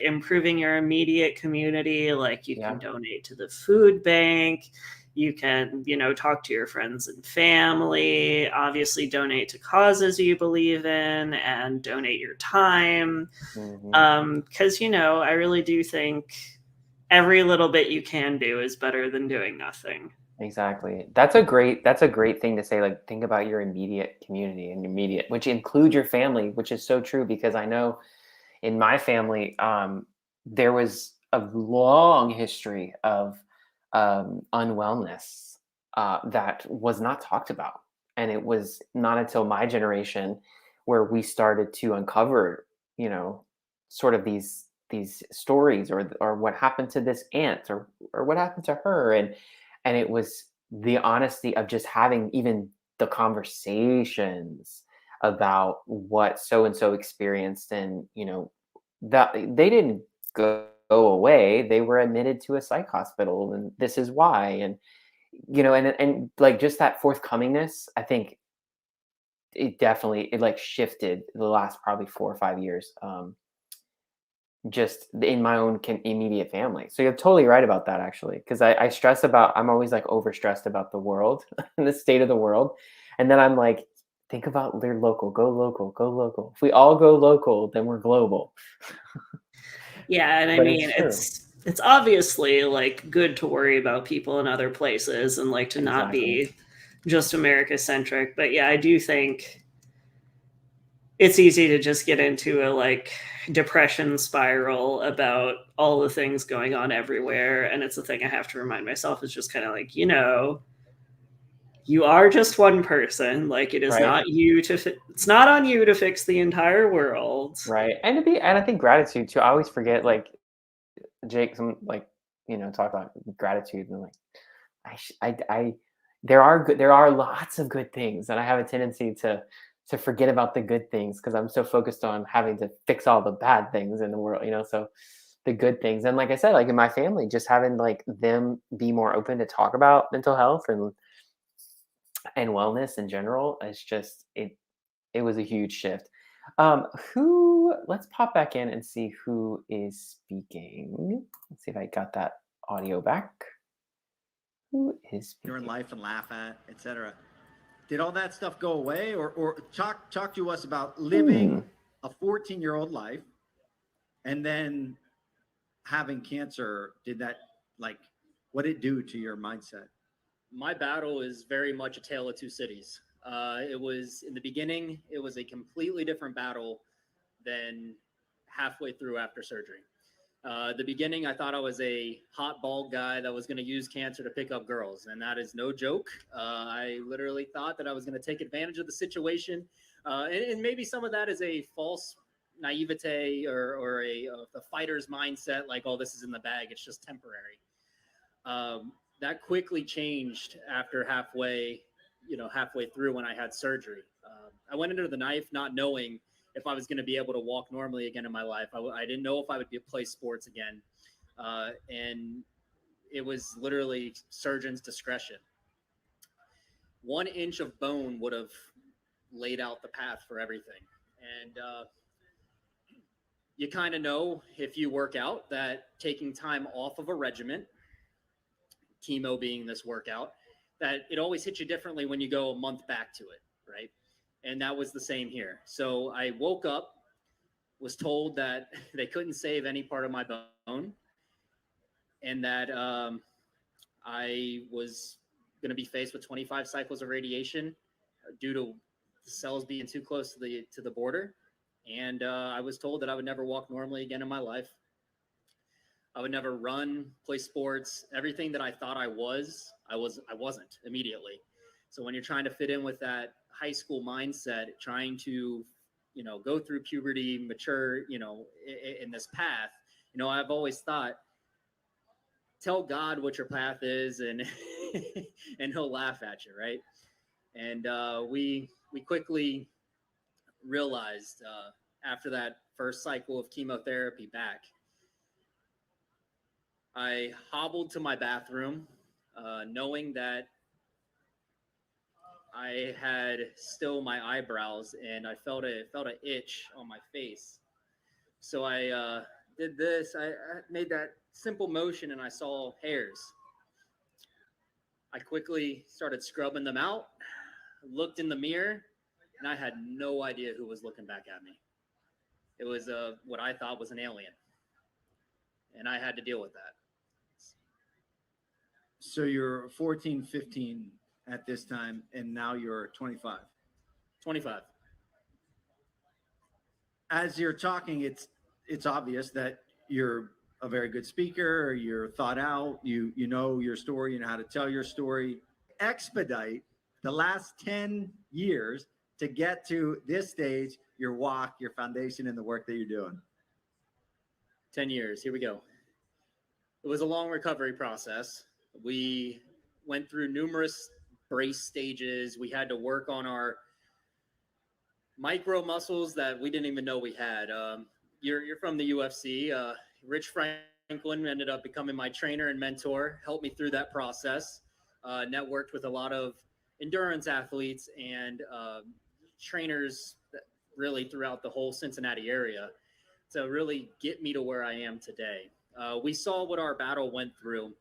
improving your immediate community. You can donate to the food bank. You can, talk to your friends and family, obviously donate to causes you believe in, and donate your time. Because, I really do think every little bit you can do is better than doing nothing. Exactly. That's a great thing to say. Think about your immediate community and which include your family, which is so true, because I know in my family, there was a long history of unwellness that was not talked about. And it was not until my generation where we started to uncover, sort of these stories or what happened to this aunt or what happened to her. And it was the honesty of just having even the conversations about what so-and-so experienced, and, that they didn't go away. They were admitted to a psych hospital, and this is why. And, and just that forthcomingness, I think it definitely, shifted the last probably 4 or 5 years. Just in my own immediate family. So you're totally right about that, actually, because I stress about, I'm always overstressed about the world and the state of the world. And then I'm think about their local, go local, go local. If we all go local, then we're global. Yeah, and I But mean, it's obviously like good to worry about people in other places and like to not be just America centric. But yeah, I do think it's easy to just get into a like depression spiral about all the things going on everywhere. And it's the thing I have to remind myself is just kind of like, you are just one person. Like it is not you it's not on you to fix the entire world. Right. And I think gratitude too. I always forget, like Jake, talk about gratitude and like, there are lots of good things, and I have a tendency to forget about the good things because I'm so focused on having to fix all the bad things in the world, so the good things. And like I said, like in my family, just having like them be more open to talk about mental health and wellness in general, it's just, it was a huge shift. Let's pop back in and see who is speaking. Let's see if I got that audio back. Who is speaking? You're in life and laugh at, etc. Did all that stuff go away, or talk to us about living a 14-year-old life and then having cancer? Did that, like, what did it do to your mindset? My battle is very much a tale of two cities. It was, in the beginning, it was a completely different battle than halfway through after surgery. The beginning, I thought I was a hot, bald guy that was going to use cancer to pick up girls, and that is no joke. I literally thought that I was going to take advantage of the situation, and maybe some of that is a false naivete or a fighter's mindset, like, oh, this is in the bag, it's just temporary. That quickly changed after halfway through when I had surgery. I went into the knife not knowing if I was going to be able to walk normally again in my life. I didn't know if I would play sports again. And it was literally surgeon's discretion. 1 inch of bone would have laid out the path for everything. And you kind of know, if you work out, that taking time off of a regimen, chemo being this workout, that it always hits you differently when you go a month back to it, right? And that was the same here. So I woke up, was told that they couldn't save any part of my bone, and that I was going to be faced with 25 cycles of radiation due to the cells being too close to the border. And I was told that I would never walk normally again in my life. I would never run, play sports. Everything that I thought I wasn't immediately. So when you're trying to fit in with that high school mindset, trying to, go through puberty, mature, in this path, I've always thought, tell God what your path is, and and he'll laugh at you, right? And we quickly realized after that first cycle of chemotherapy back, I hobbled to my bathroom, knowing that I had still my eyebrows, and I felt an itch on my face. So I did this. I made that simple motion, and I saw hairs. I quickly started scrubbing them out, looked in the mirror, and I had no idea who was looking back at me. It was what I thought was an alien, and I had to deal with that. So you're 14, 15 at this time, and now you're 25. 25. As you're talking, it's obvious that you're a very good speaker, you're thought out, you know your story, you know how to tell your story. Expedite the last 10 years to get to this stage, your walk, your foundation, and the work that you're doing. 10 years, here we go. It was a long recovery process. We went through numerous brace stages. We had to work on our micro muscles that we didn't even know we had. You're from the UFC. Rich Franklin ended up becoming my trainer and mentor, helped me through that process, networked with a lot of endurance athletes and trainers really throughout the whole Cincinnati area to really get me to where I am today. We saw what our battle went through.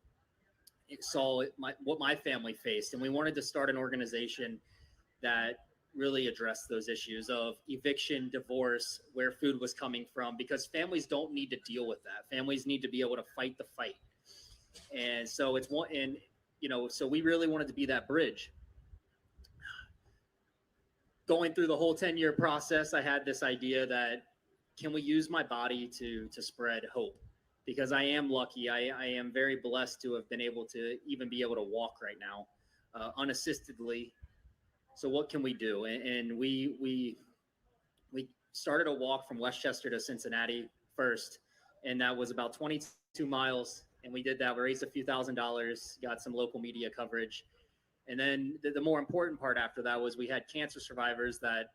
It saw what my family faced, and we wanted to start an organization that really address those issues of eviction, divorce, where food was coming from, because families don't need to deal with that. Families need to be able to fight the fight. And so it's one, and so we really wanted to be that bridge. Going through the whole 10-year process, I had this idea that, can we use my body to spread hope? Because I am lucky. I am very blessed to have been able to even be able to walk right now, unassistedly. So what can we do? And we started a walk from Westchester to Cincinnati first, and that was about 22 miles. And we did that. We raised a few $1,000s, got some local media coverage. And then the more important part after that was we had cancer survivors that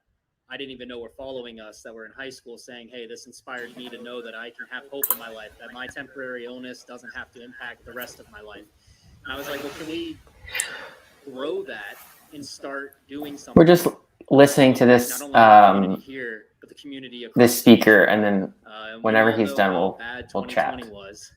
I didn't even know were following us, that were in high school, saying, hey, this inspired me to know that I can have hope in my life, that my temporary illness doesn't have to impact the rest of my life. And I was like, well, can we grow that and start doing something? We're just listening to this here, but the community this speaker, and then whenever he's done, we'll chat. Was.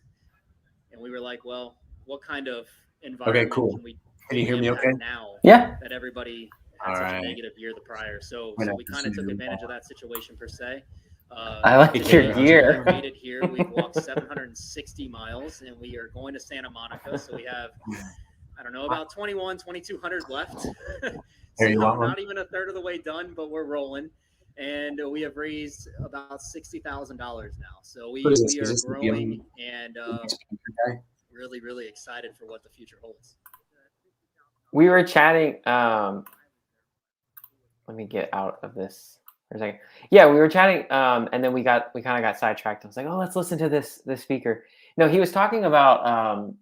And we were like, well, what kind of environment cool. can we Can you hear me okay? now? Yeah. That everybody had such a negative year the prior. So we kind of took advantage of that situation per se. I like your gear. We made it here. We've walked 760 miles, and we are going to Santa Monica. So we have, I don't know, about 2,200 left. So not even a third of the way done, but we're rolling. And we have raised about $60,000 now. So we are growing and really, really excited for what the future holds. We were chatting. Let me get out of this for a second. Yeah, we were chatting, and then we kind of got sidetracked. I was like, oh, let's listen to this speaker. No, he was talking about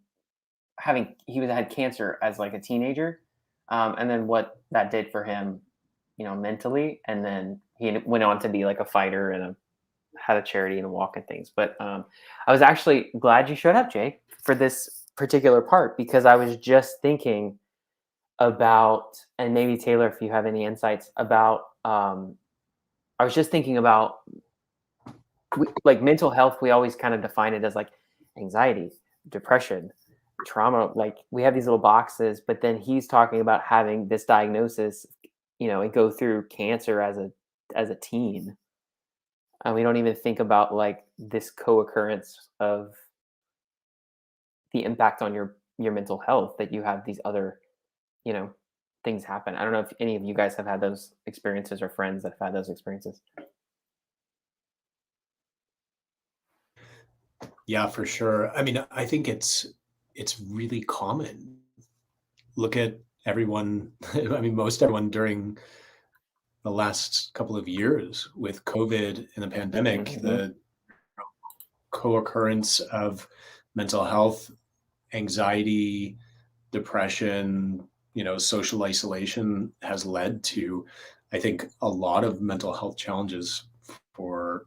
he had cancer as like a teenager, and then what that did for him, mentally, and then he went on to be like a fighter and had a charity and a walk and things. But I was actually glad you showed up, Jake, for this particular part, because I was just thinking about, and maybe Taylor, if you have any insights about, I was just thinking about like mental health. We always kind of define it as like anxiety, depression, trauma. Like we have these little boxes, but then he's talking about having this diagnosis, and go through cancer as a teen. And we don't even think about like this co-occurrence of the impact on your mental health, that you have these other things happen. I don't know if any of you guys have had those experiences or friends that have had those experiences. Yeah, for sure. I mean, I think it's really common. Look at everyone, I mean, most everyone during the last couple of years with COVID and the pandemic, the co-occurrence of mental health, anxiety, depression, social isolation has led to, I think, a lot of mental health challenges for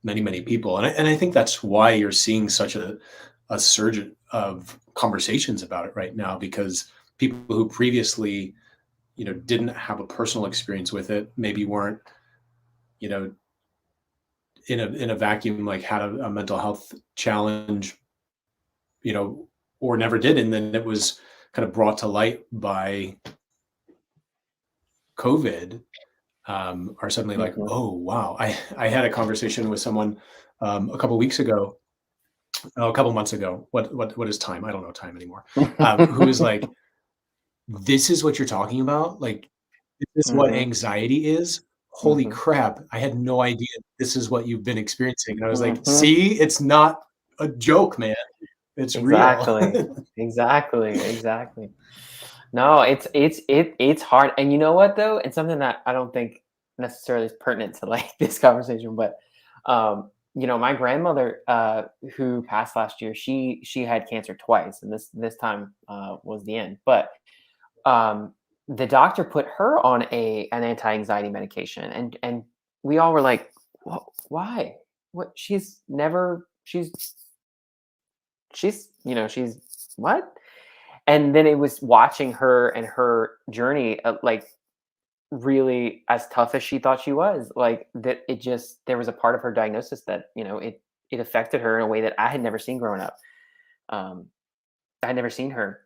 many, many people. And I think that's why you're seeing such a surge of conversations about it right now, because people who previously, didn't have a personal experience with it, maybe weren't, in a vacuum, like had a mental health challenge, or never did. And then it was kind of brought to light by COVID, are suddenly like, oh, wow. I had a conversation with someone a couple months ago. What is time? I don't know time anymore. Who was like, this is what you're talking about? Like, this is what anxiety is? Holy crap. I had no idea this is what you've been experiencing. And I was like, see, it's not a joke, man. It's exactly. real. Exactly. No, it's hard. And you know what though? It's something that I don't think necessarily is pertinent to like this conversation, but my grandmother who passed last year, she had cancer twice, and this time was the end. But the doctor put her on an anti-anxiety medication, and we all were like, why? What? She's what? And then it was watching her and her journey, like really as tough as she thought she was, like that there was a part of her diagnosis that, it affected her in a way that I had never seen growing up. I had never seen her,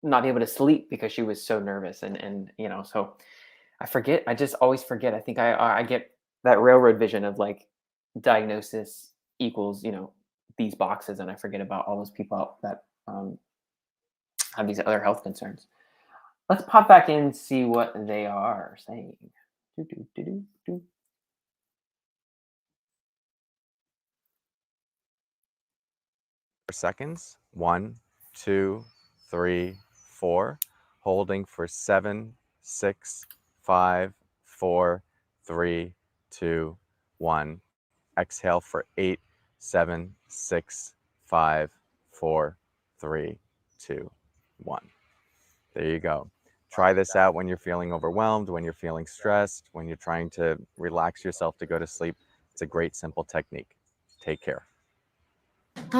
not be able to sleep because she was so nervous. And you know, so I forget. I just always forget. I think I get that railroad vision of like diagnosis equals, you know, these boxes, and I forget about all those people that have these other health concerns. Let's pop back in and see what they are saying. Seconds. 1, 2, 3, 4. Holding for 7, 6, 5, 4, 3, 2, 1. Exhale for 8, 7, 6, 5, 4, 3, 2, 1. There you go. Try this out when you're feeling overwhelmed, when you're feeling stressed, when you're trying to relax yourself to go to sleep. It's a great, simple technique. Take care. Food.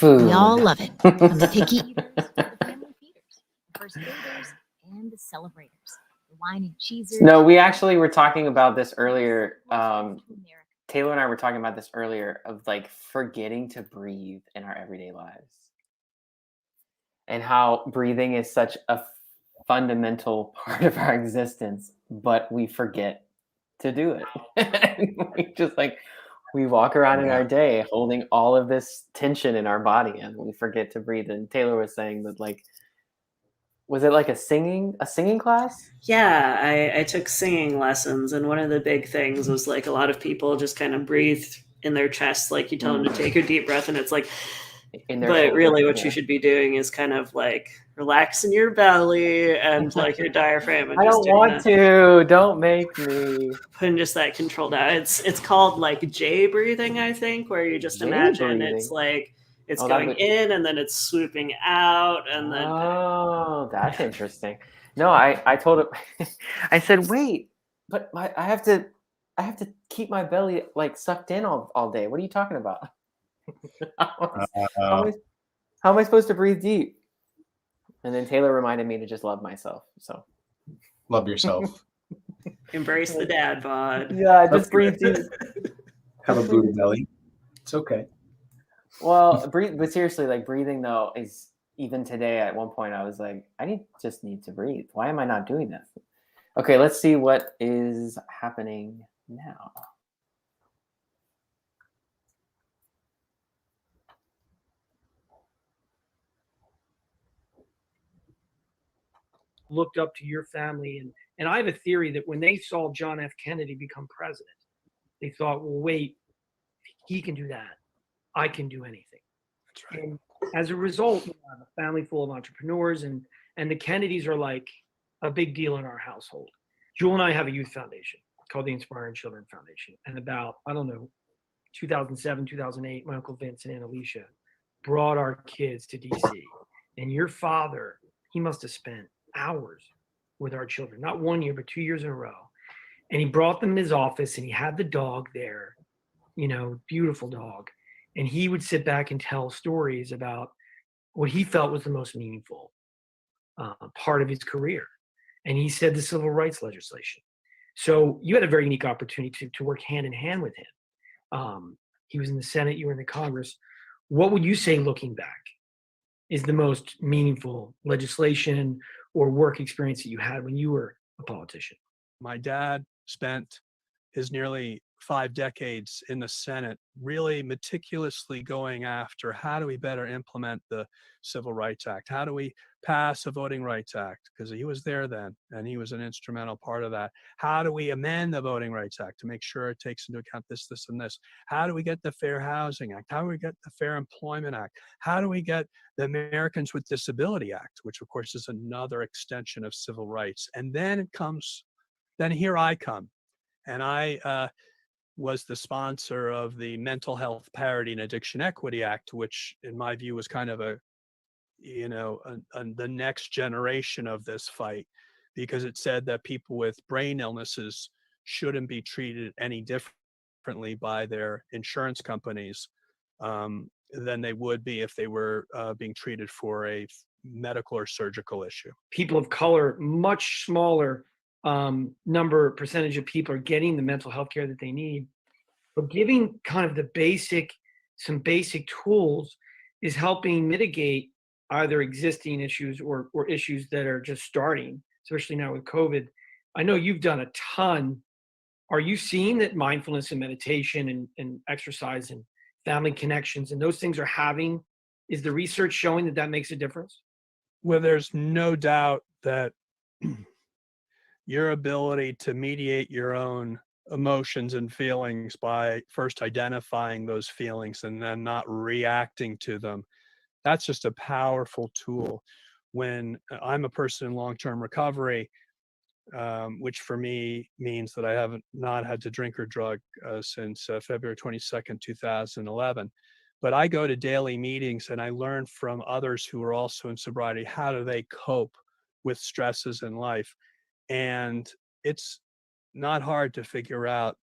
We all love it. From the picky eaters to the family feeders, the first graders and the celebrators, the wine and cheesers. No, we actually were talking about this earlier. Taylor and I were talking about this earlier of like forgetting to breathe in our everyday lives, and how breathing is such a fundamental part of our existence, but we forget to do it. We just like, we walk around in our day holding all of this tension in our body, and we forget to breathe. And Taylor was saying that, like, was it like a singing class? Yeah, I took singing lessons, and one of the big things was like a lot of people just kind of breathe in their chest, like you tell them to take a deep breath, and it's like, but really what you should be doing is kind of like relaxing your belly and like your diaphragm. And I don't want to. Don't make me. Putting just that controlled out. It's called like J breathing, I think, where you just imagine it's like it's going in and then it's swooping out and then. Oh, that's interesting. No, I told him. I said, wait, but I have to keep my belly like sucked in all day. What are you talking about? How am I supposed to breathe deep? And then Taylor reminded me to just love myself. So love yourself. Embrace the dad bod. Yeah, just breathe deep. Have a Buddha belly. It's okay. Well, but seriously, like breathing though is, even today at one point I was like, I just need to breathe. Why am I not doing this? Okay, let's see what is happening now. Looked up to your family, and I have a theory that when they saw John F. Kennedy become president, they thought, well, wait, he can do that, I can do anything. That's right. And as a result, we have a family full of entrepreneurs, and the Kennedys are like a big deal in our household. Jewel and I have a youth foundation called the Inspiring Children Foundation, and about, I don't know, 2007, 2008, my Uncle Vince and Aunt Alicia brought our kids to DC, and your father, he must have spent hours with our children, not 1 year, but 2 years in a row. And he brought them in his office, and he had the dog there, you know, beautiful dog. And he would sit back and tell stories about what he felt was the most meaningful part of his career. And he said the civil rights legislation. So you had a very unique opportunity to work hand in hand with him. He was in the Senate, you were in the Congress. What would you say, looking back, is the most meaningful legislation or work experience that you had when you were a politician? My dad spent his nearly 5 decades in the Senate really meticulously going after, how do we better implement the Civil Rights Act? How do we pass a Voting Rights Act? Because he was there then, and he was an instrumental part of that. How do we amend the Voting Rights Act to make sure it takes into account this, this, and this? How do we get the Fair Housing Act? How do we get the Fair Employment Act? How do we get the Americans with Disability Act, which of course is another extension of civil rights? And then here I come. And I was the sponsor of the Mental Health Parity and Addiction Equity Act, which in my view was kind of the next generation of this fight, because it said that people with brain illnesses shouldn't be treated any differently by their insurance companies than they would be if they were being treated for a medical or surgical issue. People of color, much smaller percentage of people are getting the mental health care that they need. But giving kind of some basic tools is helping mitigate either existing issues or issues that are just starting, especially now with COVID. I know you've done a ton. Are you seeing that mindfulness and meditation and exercise and family connections and those things are having, is the research showing that that makes a difference? Well, there's no doubt that your ability to mediate your own emotions and feelings by first identifying those feelings and then not reacting to them, that's just a powerful tool. When I'm a person in long-term recovery, which for me means that I haven't not had to drink or drug since February 22nd, 2011. But I go to daily meetings and I learn from others who are also in sobriety, how do they cope with stresses in life? And it's not hard to figure out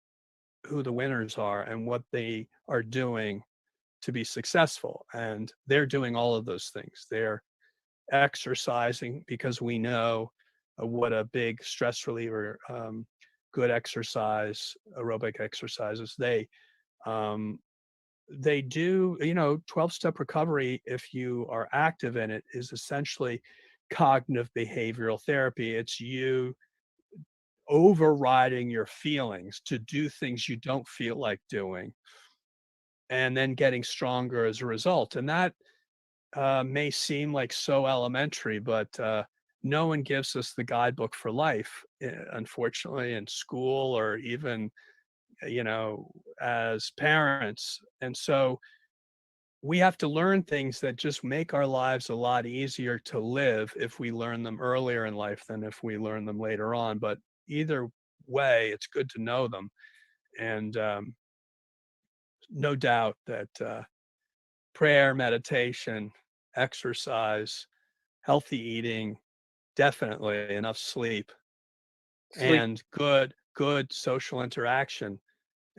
who the winners are and what they are doing to be successful. And they're doing all of those things. They're exercising because we know what a big stress reliever, good exercise, aerobic exercises. They do, 12-step recovery, if you are active in it, is essentially cognitive behavioral therapy. It's you overriding your feelings to do things you don't feel like doing and then getting stronger as a result. And that may seem like so elementary, but no one gives us the guidebook for life, unfortunately, in school or even, as parents. And so we have to learn things that just make our lives a lot easier to live if we learn them earlier in life than if we learn them later on. But either way, it's good to know them. And no doubt that prayer, meditation, exercise, healthy eating, definitely enough sleep. And good social interaction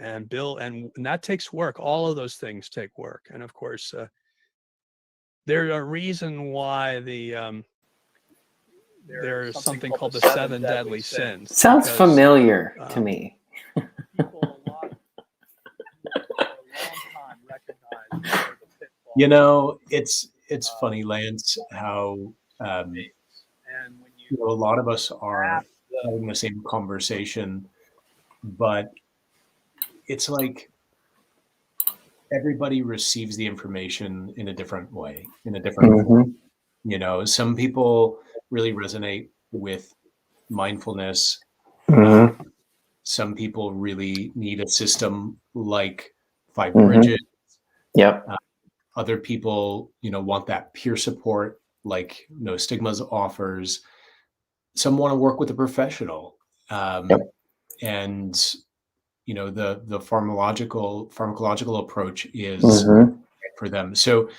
and and that takes work. All of those things take work. And of course, there's a reason why there's something called the 7 deadly sins. Sounds familiar to me. It's funny, Lance, how a lot of us are having the same conversation, but it's like everybody receives the information in a different way, in a different form. Some people really resonate with mindfulness. Some people really need a system like 5 Bridges. Yep. Other people, want that peer support like NoStigmas offers. Some want to work with a professional. And, the pharmacological approach is for them. So,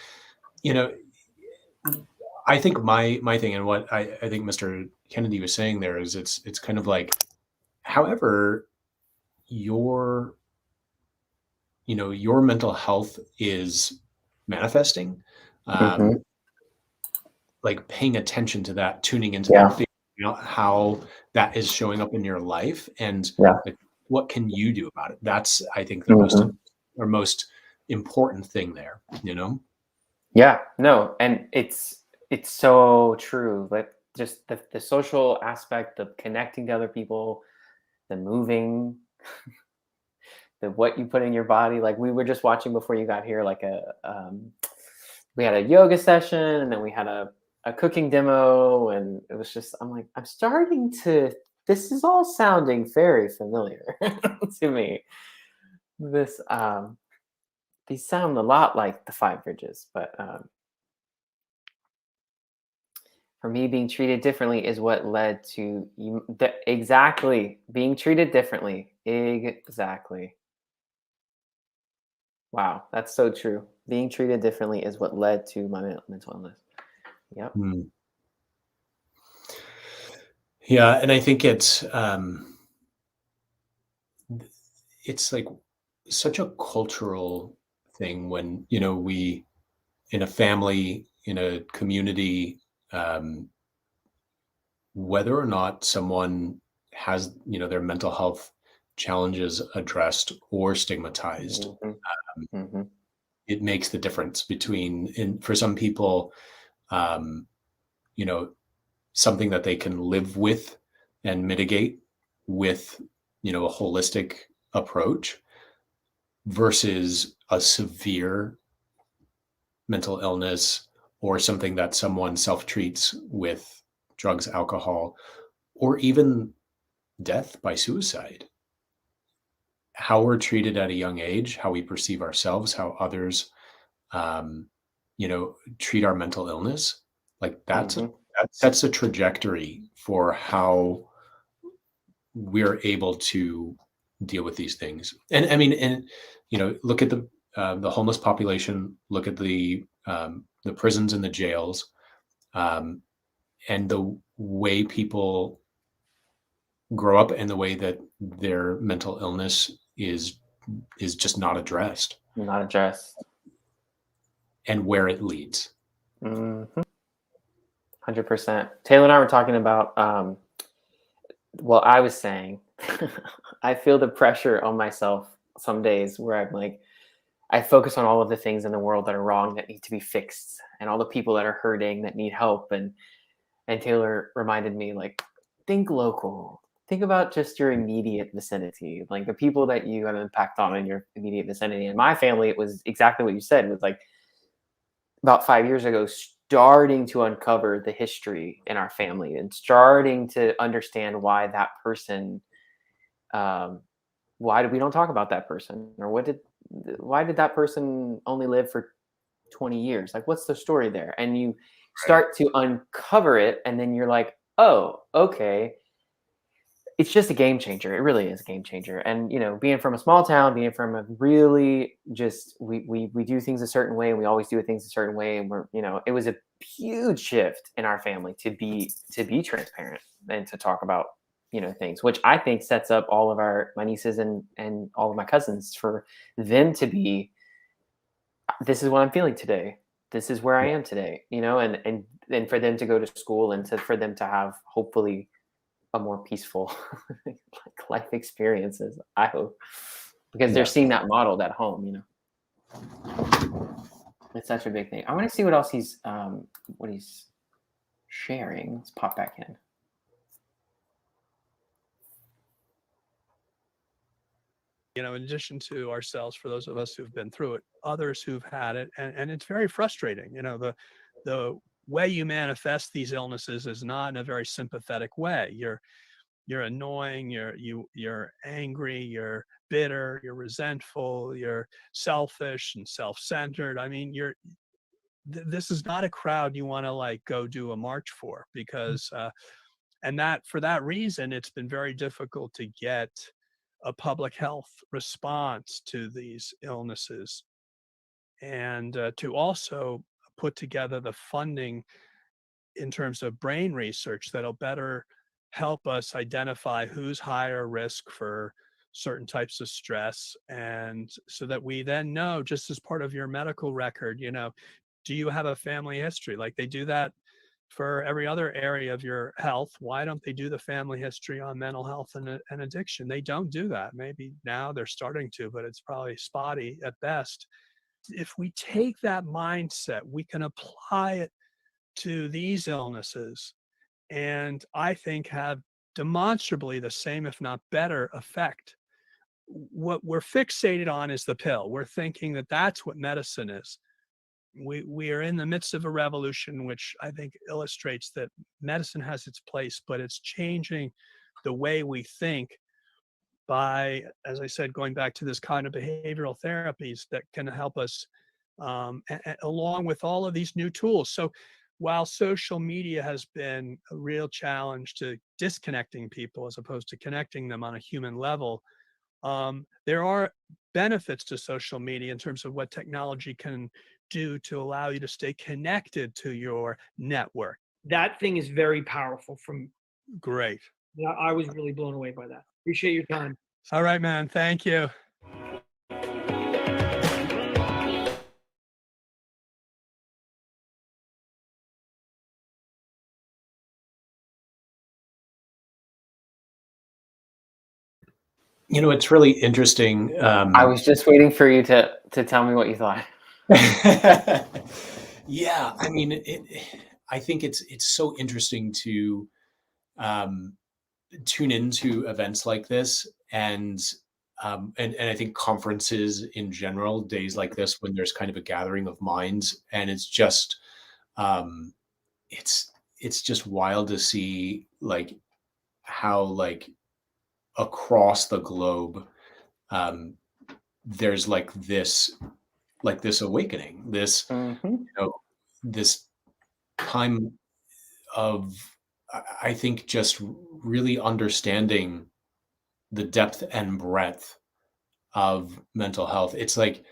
I think my thing, and what I think Mr. Kennedy was saying there, is it's kind of like, however your mental health is manifesting, like paying attention to that, tuning into that, how that is showing up in your life, and like, what can you do about it? That's, I think, the most important thing there. Yeah, no, and it's so true. Like just the social aspect of connecting to other people, the moving, the what you put in your body. Like we were just watching before you got here, like we had a yoga session, and then we had a cooking demo, and it was just, I'm like, I'm starting to, this is all sounding very familiar to me. This these sound a lot like the 5 Bridges, but for me, being treated differently is what led to you. Exactly, being treated differently. Exactly. Wow, that's so true. Being treated differently is what led to my mental illness. Yep. Yeah, and I think it's like such a cultural thing when we, in a family, in a community, whether or not someone has their mental health challenges addressed or stigmatized, it makes the difference between, for some people, you know, something that they can live with and mitigate with, you know, a holistic approach versus a severe mental illness or something that someone self-treats with drugs, alcohol, or even death by suicide. How we're treated at a young age, how we perceive ourselves, how others, you know, treat our mental illness, like that sets a trajectory for how we're able to deal with these things. And I mean, and you know, look at the homeless population, look at the prisons and the jails, and the way people grow up and the way that their mental illness is just not addressed. Not addressed. And where it leads. 100%. Taylor and I were talking about, well, I was saying, I feel the pressure on myself some days where I'm like, I focus on all of the things in the world that are wrong, that need to be fixed, and all the people that are hurting, that need help. And Taylor reminded me, like, think local. Think about just your immediate vicinity, like the people that you have an impact on in your immediate vicinity. In my family, it was exactly what you said. It was like about 5 years ago, starting to uncover the history in our family and starting to understand why that person, why we don't talk about that person, or why did that person only live for 20 years? Like, what's the story there? And you start to uncover it, and then you're like, oh, okay. It's just a game changer. It really is a game changer. And, you know, being from a small town, being from a really just, we do things a certain way, and we always do things a certain way. And we're, you know, it was a huge shift in our family to be transparent and to talk about, you know, things, which I think sets up all of my nieces and all of my cousins for them to be, this is what I'm feeling today. This is where I am today, you know, and for them to go to school and for them to have hopefully a more peaceful life experiences, I hope, because they're seeing that modeled at home, you know. It's such a big thing. I want to see what else he's sharing. Let's pop back in. You know, in addition to ourselves, for those of us who've been through it, others who've had it, and it's very frustrating. You know, the way you manifest these illnesses is not in a very sympathetic way. You're annoying, you're angry, you're bitter, you're resentful, you're selfish and self-centered. I mean, this is not a crowd you want to like go do a march for, because and that for that reason, it's been very difficult to get a public health response to these illnesses, and to also put together the funding in terms of brain research that'll better help us identify who's higher risk for certain types of stress. And so that we then know, just as part of your medical record, you know, do you have a family history? Like they do that for every other area of your health. Why don't they do the family history on mental health and addiction? They don't do that. Maybe now they're starting to, but it's probably spotty at best. If we take that mindset, we can apply it to these illnesses, and I think have demonstrably the same, if not better, effect. What we're fixated on is the pill. We're thinking that that's what medicine is. We are in the midst of a revolution, which I think illustrates that medicine has its place, but it's changing the way we think by, as I said, going back to this kind of behavioral therapies that can help us, along with all of these new tools. So while social media has been a real challenge to disconnecting people as opposed to connecting them on a human level, there are benefits to social media in terms of what technology can do to allow you to stay connected to your network. That thing is very powerful. Great. Yeah, I was really blown away by that. Appreciate your time. All right, man. Thank you. You know, it's really interesting. I was just waiting for you to tell me what you thought. Yeah, I mean, I think it's so interesting to tune into events like this, and I think conferences in general, days like this when there's kind of a gathering of minds, and it's just um, it's just wild to see like how like across the globe um, there's like this awakening, this Mm-hmm. this time of I think just really understanding the depth and breadth of mental health. It's like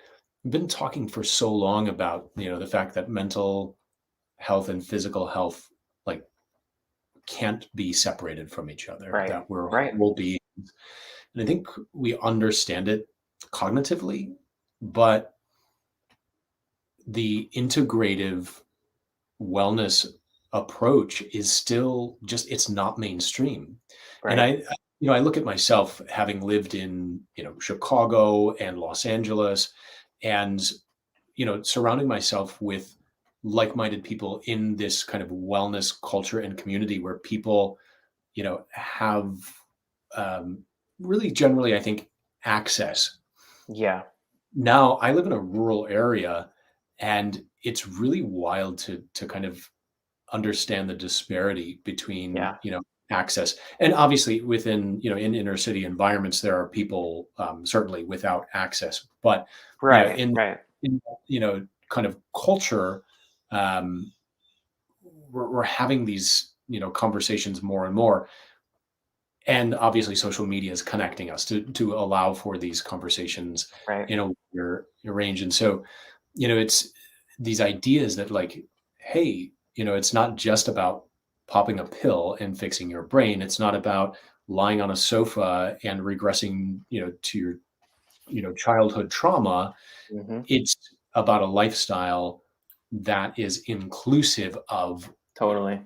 we've been talking for so long about, the fact that mental health and physical health like can't be separated from each other, Right. that we're Right. whole beings. And I think we understand it cognitively, but the integrative wellness approach is still just it's not mainstream. And Right. I look at myself having lived in, Chicago and Los Angeles, and surrounding myself with like-minded people in this kind of wellness culture and community where people, have really generally, I think, access. Yeah. Now I live in a rural area, and it's really wild to kind of understand the disparity between, Yeah. access. And obviously within, in inner city environments, there are people certainly without access, but, Right. in, Right. kind of culture, um, we're having these, conversations more and more. And obviously social media is connecting us to allow for these conversations Right. in a wider range. And so, it's these ideas that like, hey, it's not just about popping a pill and fixing your brain. It's not about lying on a sofa and regressing, to your, childhood trauma. Mm-hmm. It's about a lifestyle that is inclusive of Totally.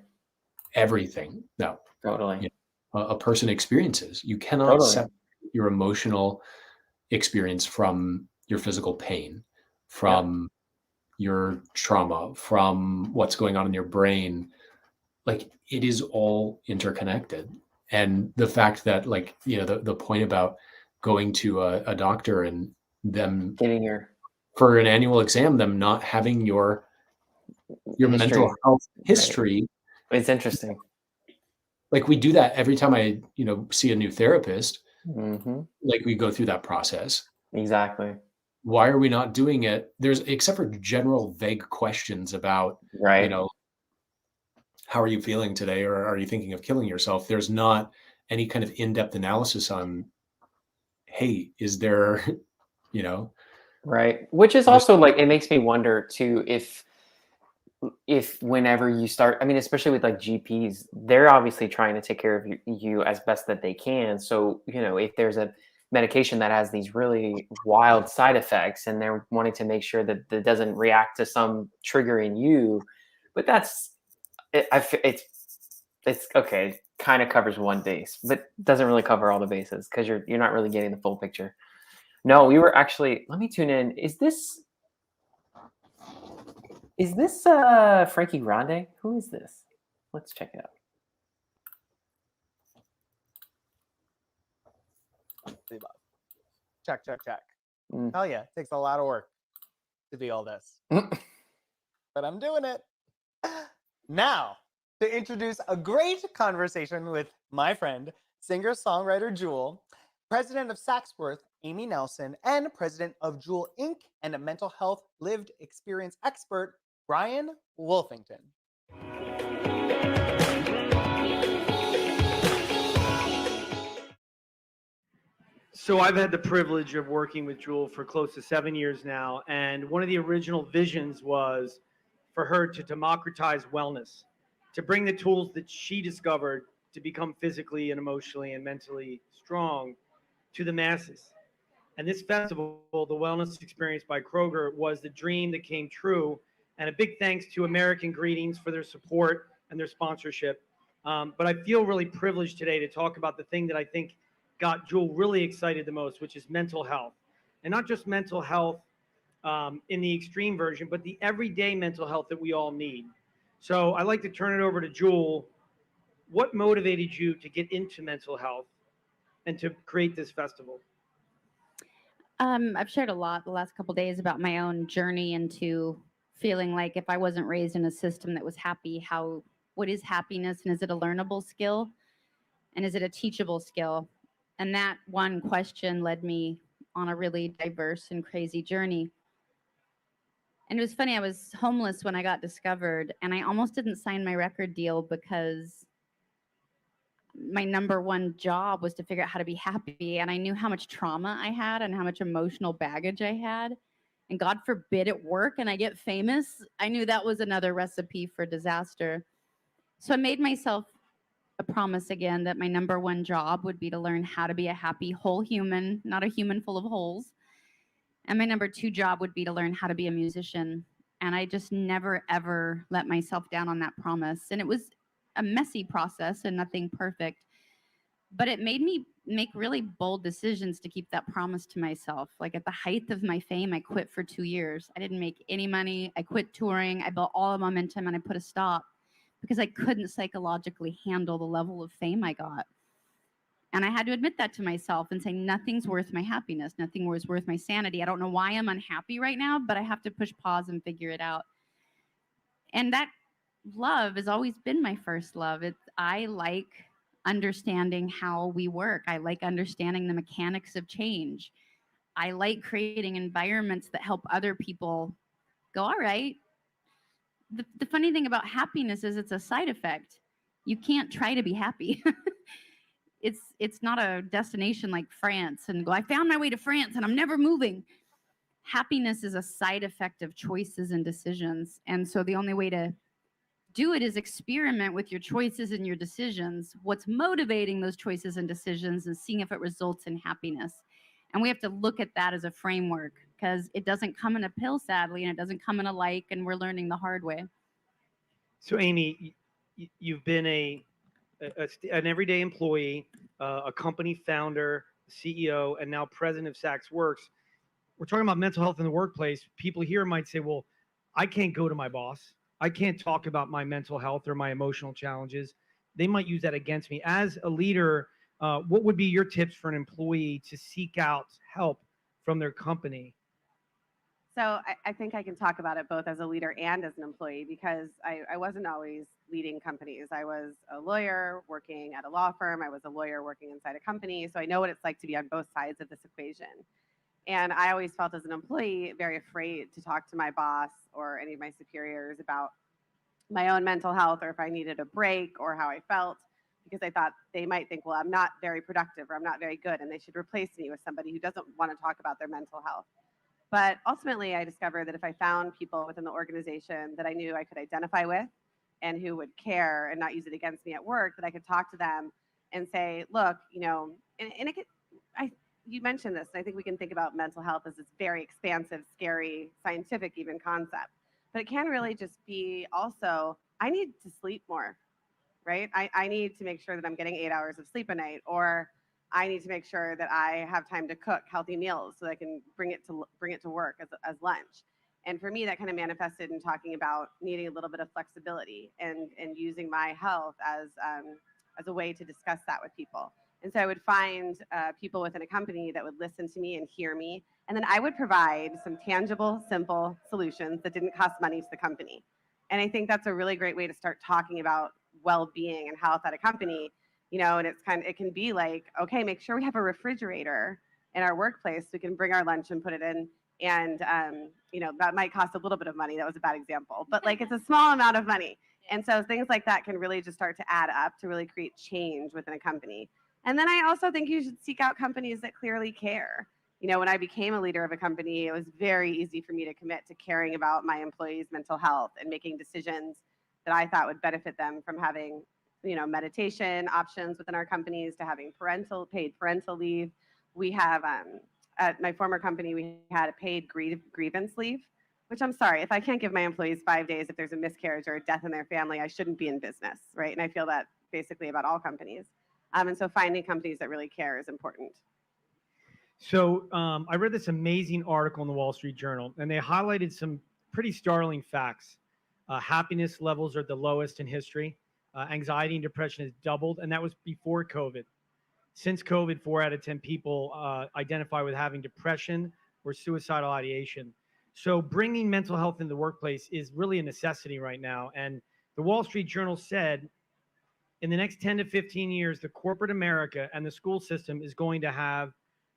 everything. No, Totally. a person experiences. You cannot Totally. separate your emotional experience from your physical pain, Yep. from your trauma, from what's going on in your brain. Like it is all interconnected. And the fact that like, the point about going to a doctor and them Getting your for an annual exam, them not having your mental history. health Right. history. It's interesting. Like we do that every time I, see a new therapist. Mm-hmm. Like we go through that process. Exactly. Why are we not doing it? There's except for general vague questions about, Right. How are you feeling today? Or are you thinking of killing yourself? There's not any kind of in-depth analysis on, hey, is there, Right. Which is also like, it makes me wonder too, if whenever you start, I mean, especially with like GPs, they're obviously trying to take care of you as best that they can. So, if there's a medication that has these really wild side effects and they're wanting to make sure that it doesn't react to some trigger in you, but it's okay. Kind of covers one base, but doesn't really cover all the bases because you're not really getting the full picture. No, we were actually, let me tune in. Is this Frankie Grande? Who is this? Let's check it out. Check. Hell yeah, it takes a lot of work to do all this. But I'm doing it. Now, to introduce a great conversation with my friend, singer-songwriter Jewel, president of Saxworth, Amy Nelson, and president of Jewel Inc. and a mental health lived experience expert, Brian Wolfington. So I've had the privilege of working with Jewel for close to 7 years now, and one of the original visions was for her to democratize wellness, to bring the tools that she discovered to become physically and emotionally and mentally strong to the masses. And this festival, the Wellness Experience by Kroger, was the dream that came true. And a big thanks to American Greetings for their support and their sponsorship. But I feel really privileged today to talk about the thing that I think got Jewel really excited the most, which is mental health. And not just mental health in the extreme version, but the everyday mental health that we all need. So I'd like to turn it over to Jewel. What motivated you to get into mental health and to create this festival? I've shared a lot the last couple days about my own journey into feeling like if I wasn't raised in a system that was happy, what is happiness, and is it a learnable skill, and is it a teachable skill? And that one question led me on a really diverse and crazy journey. And it was funny, I was homeless when I got discovered, and I almost didn't sign my record deal because my number one job was to figure out how to be happy. And I knew how much trauma I had and how much emotional baggage I had. And God forbid at work and I get famous. I knew that was another recipe for disaster. So I made myself a promise again that my number one job would be to learn how to be a happy whole human, not a human full of holes. And my number two job would be to learn how to be a musician. And I just never, ever let myself down on that promise. And it was a messy process and nothing perfect, but it made me make really bold decisions to keep that promise to myself. Like at the height of my fame, I quit for 2 years. I didn't make any money. I quit touring. I built all the momentum and I put a stop because I couldn't psychologically handle the level of fame I got. And I had to admit that to myself and say, nothing's worth my happiness. Nothing was worth my sanity. I don't know why I'm unhappy right now, but I have to push pause and figure it out. And that love has always been my first love. I like understanding how we work. I like understanding the mechanics of change. I like creating environments that help other people go, all right. The funny thing about happiness is it's a side effect. You can't try to be happy. It's not a destination like France and go, I found my way to France and I'm never moving. Happiness is a side effect of choices and decisions. And so the only way to do it is experiment with your choices and your decisions. What's motivating those choices and decisions and seeing if it results in happiness. And we have to look at that as a framework because it doesn't come in a pill, sadly, and it doesn't come in a like, and we're learning the hard way. So Amy, you've been an everyday employee, a company founder, CEO, and now president of Saks Works. We're talking about mental health in the workplace. People here might say, well, I can't go to my boss. I can't talk about my mental health or my emotional challenges. They might use that against me. As a leader, what would be your tips for an employee to seek out help from their company? So I think I can talk about it both as a leader and as an employee because I wasn't always leading companies. I was a lawyer working at a law firm. I was a lawyer working inside a company. So I know what it's like to be on both sides of this equation. And I always felt as an employee very afraid to talk to my boss or any of my superiors about my own mental health or if I needed a break or how I felt because I thought they might think, well, I'm not very productive or I'm not very good and they should replace me with somebody who doesn't want to talk about their mental health. But ultimately, I discovered that if I found people within the organization that I knew I could identify with and who would care and not use it against me at work, that I could talk to them and say, look, and it could, you mentioned this, and I think we can think about mental health as this very expansive, scary, scientific even concept. But it can really just be also, I need to sleep more, right? I need to make sure that I'm getting 8 hours of sleep a night, or I need to make sure that I have time to cook healthy meals so that I can bring it to work as lunch. And for me, that kind of manifested in talking about needing a little bit of flexibility and using my health as a way to discuss that with people. And so I would find people within a company that would listen to me and hear me. And then I would provide some tangible, simple solutions that didn't cost money to the company. And I think that's a really great way to start talking about well-being and health at a company. And it can be like, okay, make sure we have a refrigerator in our workplace so we can bring our lunch and put it in. And, that might cost a little bit of money. That was a bad example, but like it's a small amount of money. And so things like that can really just start to add up to really create change within a company. And then I also think you should seek out companies that clearly care. When I became a leader of a company, it was very easy for me to commit to caring about my employees' mental health and making decisions that I thought would benefit them, from having, meditation options within our companies to having paid parental leave. We have, at my former company, we had a paid grievance leave, which I'm sorry, if I can't give my employees 5 days if there's a miscarriage or a death in their family, I shouldn't be in business, right? And I feel that basically about all companies. And so finding companies that really care is important. So I read this amazing article in the Wall Street Journal, and they highlighted some pretty startling facts. Happiness levels are the lowest in history. Anxiety and depression has doubled, and that was before COVID. Since COVID, 4 out of 10 people identify with having depression or suicidal ideation. So bringing mental health into the workplace is really a necessity right now. And the Wall Street Journal said in the next 10 to 15 years, the corporate America and the school system is going to have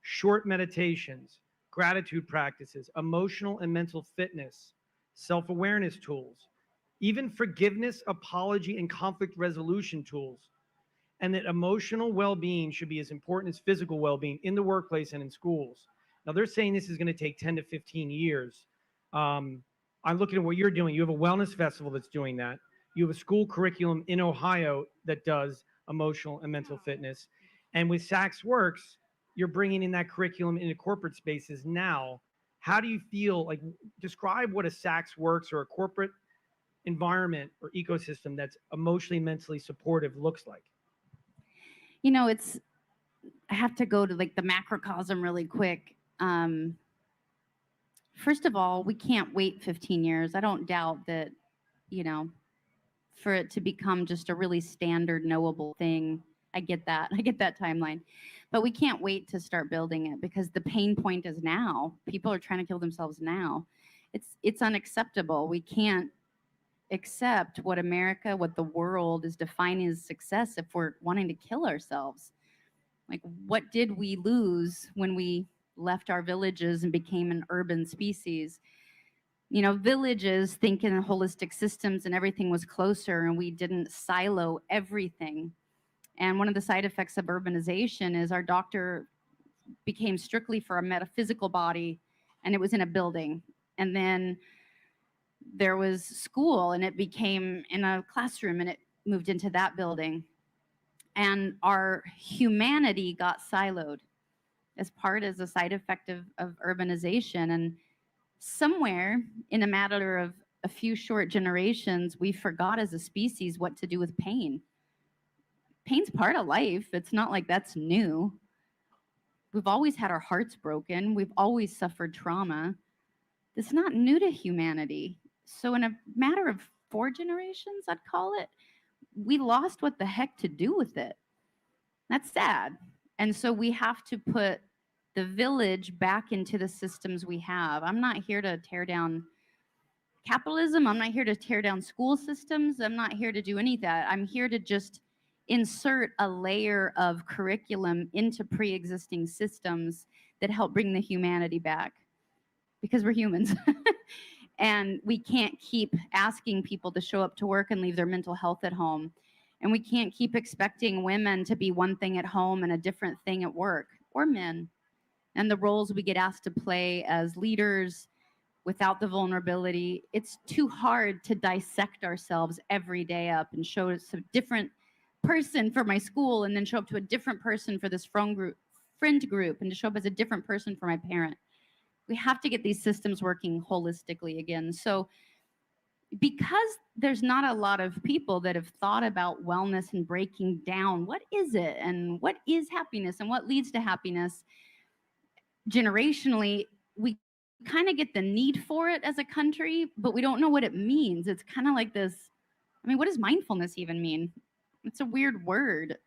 short meditations, gratitude practices, emotional and mental fitness, self-awareness tools, even forgiveness, apology, and conflict resolution tools. And that emotional well-being should be as important as physical well-being in the workplace and in schools. Now, they're saying this is going to take 10 to 15 years. I'm looking at what you're doing. You have a wellness festival that's doing that. You have a school curriculum in Ohio that does emotional and mental fitness. And with Saks Works, you're bringing in that curriculum into corporate spaces now. How do you feel? Like, describe what a Saks Works or a corporate environment or ecosystem that's emotionally, mentally supportive looks like. You know, I have to go to like the macrocosm really quick. First of all, we can't wait 15 years. I don't doubt that, you know, for it to become just a really standard knowable thing. I get that. I get that timeline. But we can't wait to start building it because the pain point is now. People are trying to kill themselves now. It's unacceptable. We can't accept what America, what the world is defining as success if we're wanting to kill ourselves. Like, what did we lose when we left our villages and became an urban species? You know, villages think in holistic systems and everything was closer and we didn't silo everything. And one of the side effects of urbanization is our doctor became strictly for a metaphysical body and it was in a building. And then there was school and it became in a classroom and it moved into that building. And our humanity got siloed as a side effect of urbanization. And somewhere in a matter of a few short generations, we forgot as a species what to do with pain. Pain's part of life. It's not like that's new. We've always had our hearts broken. We've always suffered trauma. It's not new to humanity. So in a matter of 4 generations, I'd call it, we lost what the heck to do with it. That's sad. And so we have to put the village back into the systems we have. I'm not here to tear down capitalism. I'm not here to tear down school systems. I'm not here to do any of that. I'm here to just insert a layer of curriculum into pre-existing systems that help bring the humanity back because we're humans. And we can't keep asking people to show up to work and leave their mental health at home. And we can't keep expecting women to be one thing at home and a different thing at work, or men. And the roles we get asked to play as leaders without the vulnerability, it's too hard to dissect ourselves every day up and show us a different person for my school and then show up to a different person for this friend group and to show up as a different person for my parent. We have to get these systems working holistically again. So because there's not a lot of people that have thought about wellness and breaking down what is it and what is happiness and what leads to happiness, generationally, we kind of get the need for it as a country, but we don't know what it means. It's kind of like this, I mean, what does mindfulness even mean? It's a weird word.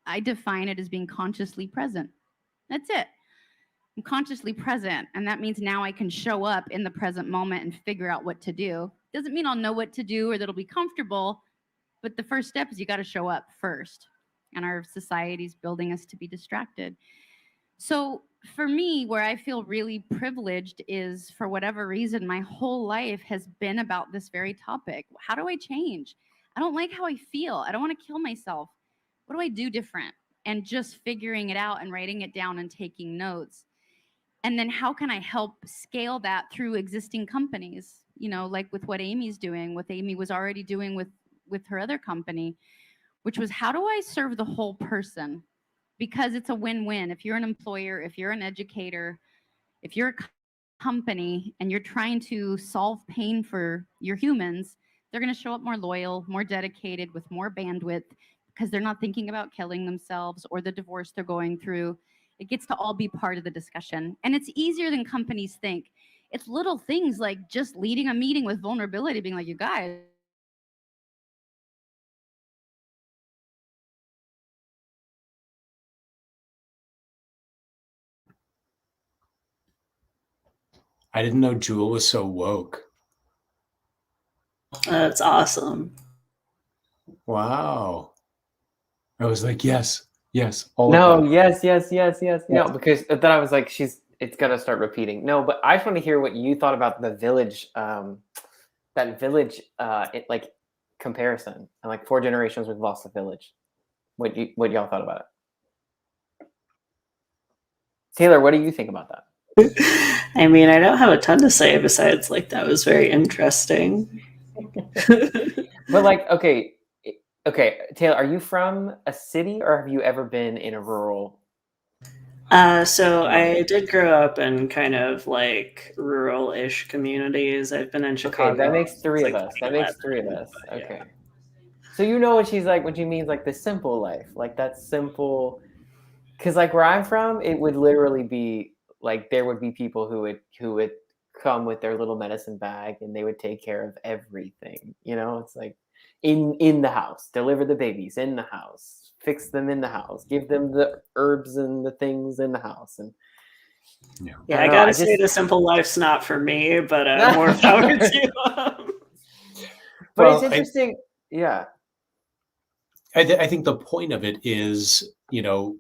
I define it as being consciously present. That's it. I'm consciously present, and that means now I can show up in the present moment and figure out what to do. Doesn't mean I'll know what to do or that it'll be comfortable, but the first step is you got to show up first. And our society's building us to be distracted. So for me, where I feel really privileged is, for whatever reason, my whole life has been about this very topic. How do I change? I don't like how I feel. I don't want to kill myself. What do I do different? And just figuring it out and writing it down and taking notes. And then how can I help scale that through existing companies? You know, like with what Amy's doing, what Amy was already doing with her other company, which was, how do I serve the whole person? Because it's a win-win. If you're an employer, if you're an educator, if you're a company and you're trying to solve pain for your humans, they're going to show up more loyal, more dedicated, with more bandwidth, because they're not thinking about killing themselves or the divorce they're going through. It gets to all be part of the discussion. And it's easier than companies think. It's little things like just leading a meeting with vulnerability, being like, you guys, I didn't know Jewel was so woke. That's awesome. Wow. I was like, yes, all No, of that. yes. No, because then I was like, it's gonna start repeating. No, but I just want to hear what you thought about the village, that village, like comparison, and like 4 generations we've lost the village. What y'all thought about it? Taylor, what do you think about that? I mean, I don't have a ton to say besides like that was very interesting. But like, okay, Taylor, are you from a city or have you ever been in a rural? So I did grow up in kind of like rural-ish communities. I've been in Chicago. Okay, that makes 3 since, of like, us. That makes 3 of 2011, us. but yeah. Okay. So you know what she's like when she means like the simple life, like that simple. Because like where I'm from, it would literally be like there would be people who would come with their little medicine bag and they would take care of everything. You know, it's like in the house, deliver the babies in the house, fix them in the house, give them the herbs and the things in the house, and Yeah, I gotta say the simple life's not for me, but more power to But it's interesting. I think the point of it is, you know,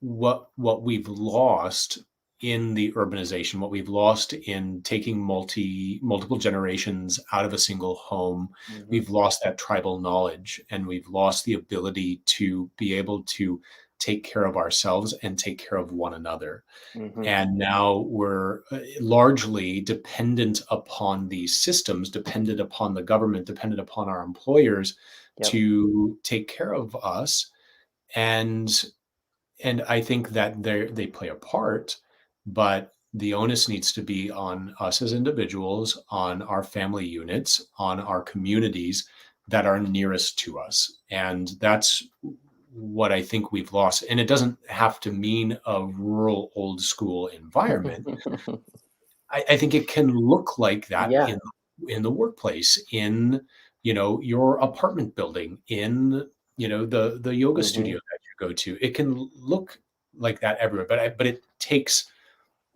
what we've lost in the urbanization, what we've lost in taking multiple generations out of a single home. Mhm. We've lost that tribal knowledge, and we've lost the ability to be able to take care of ourselves and take care of one another. Mhm. And now we're largely dependent upon these systems, dependent upon the government, dependent upon our employers to take care of us. And I think that they play a part, but the onus needs to be on us as individuals, on our family units, on our communities that are nearest to us. And that's what I think we've lost. And it doesn't have to mean a rural old school environment. I think it can look like that in the workplace, in, you know, your apartment building, in, you know, the yoga studio that you go to. It can look like that everywhere, but it takes,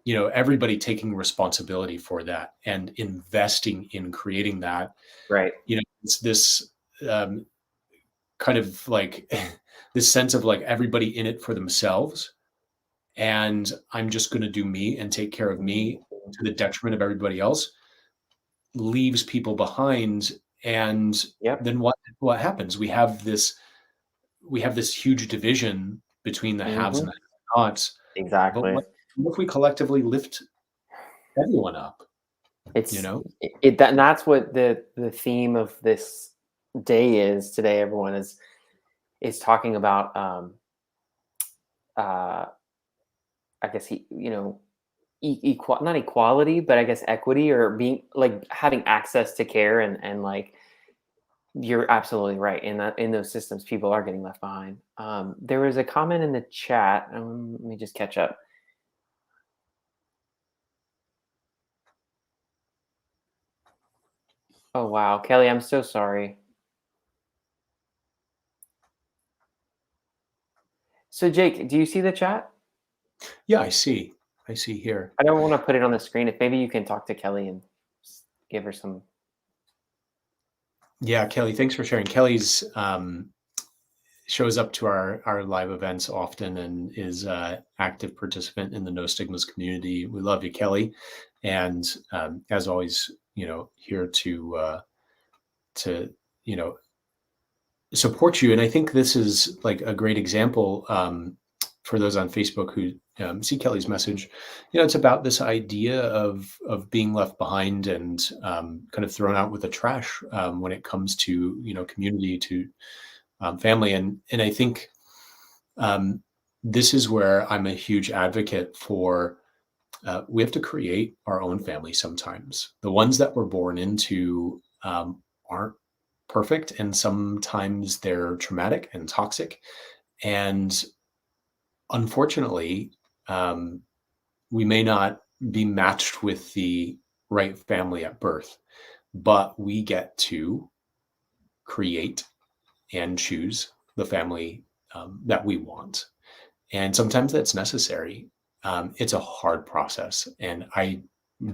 you know, everybody taking responsibility for that and investing in creating that. Right. You know, it's this kind of like this sense of like everybody in it for themselves, and I'm just going to do me and take care of me to the detriment of everybody else, leaves people behind. And then what happens? We have this huge division between the haves and the have-nots. Exactly. But what if we collectively lift everyone up? It's, you know, that's what the theme of this day is today. Everyone is talking about I guess not equality, but I guess equity, or being like having access to care, and like you're absolutely right in those systems people are getting left behind. There was a comment in the chat. Let me just catch up. Oh wow, Kelly, I'm so sorry. So Jake, do you see the chat? Yeah, I see here. I don't want to put it on the screen. If maybe you can talk to Kelly and give her some. Yeah, Kelly, thanks for sharing. Kelly's shows up to our live events often and is an active participant in the NoStigmas community. We love you, Kelly, and as always, you know, here to you know, support you. And I think this is like a great example for those on Facebook who see Kelly's message. You know, it's about this idea of being left behind and kind of thrown out with the trash when it comes to, you know, community, to family. And I think this is where I'm a huge advocate for. We have to create our own family sometimes. The ones that we're born into aren't perfect, and sometimes they're traumatic and toxic. And unfortunately, we may not be matched with the right family at birth, but we get to create and choose the family that we want. And sometimes that's necessary. It's a hard process, and I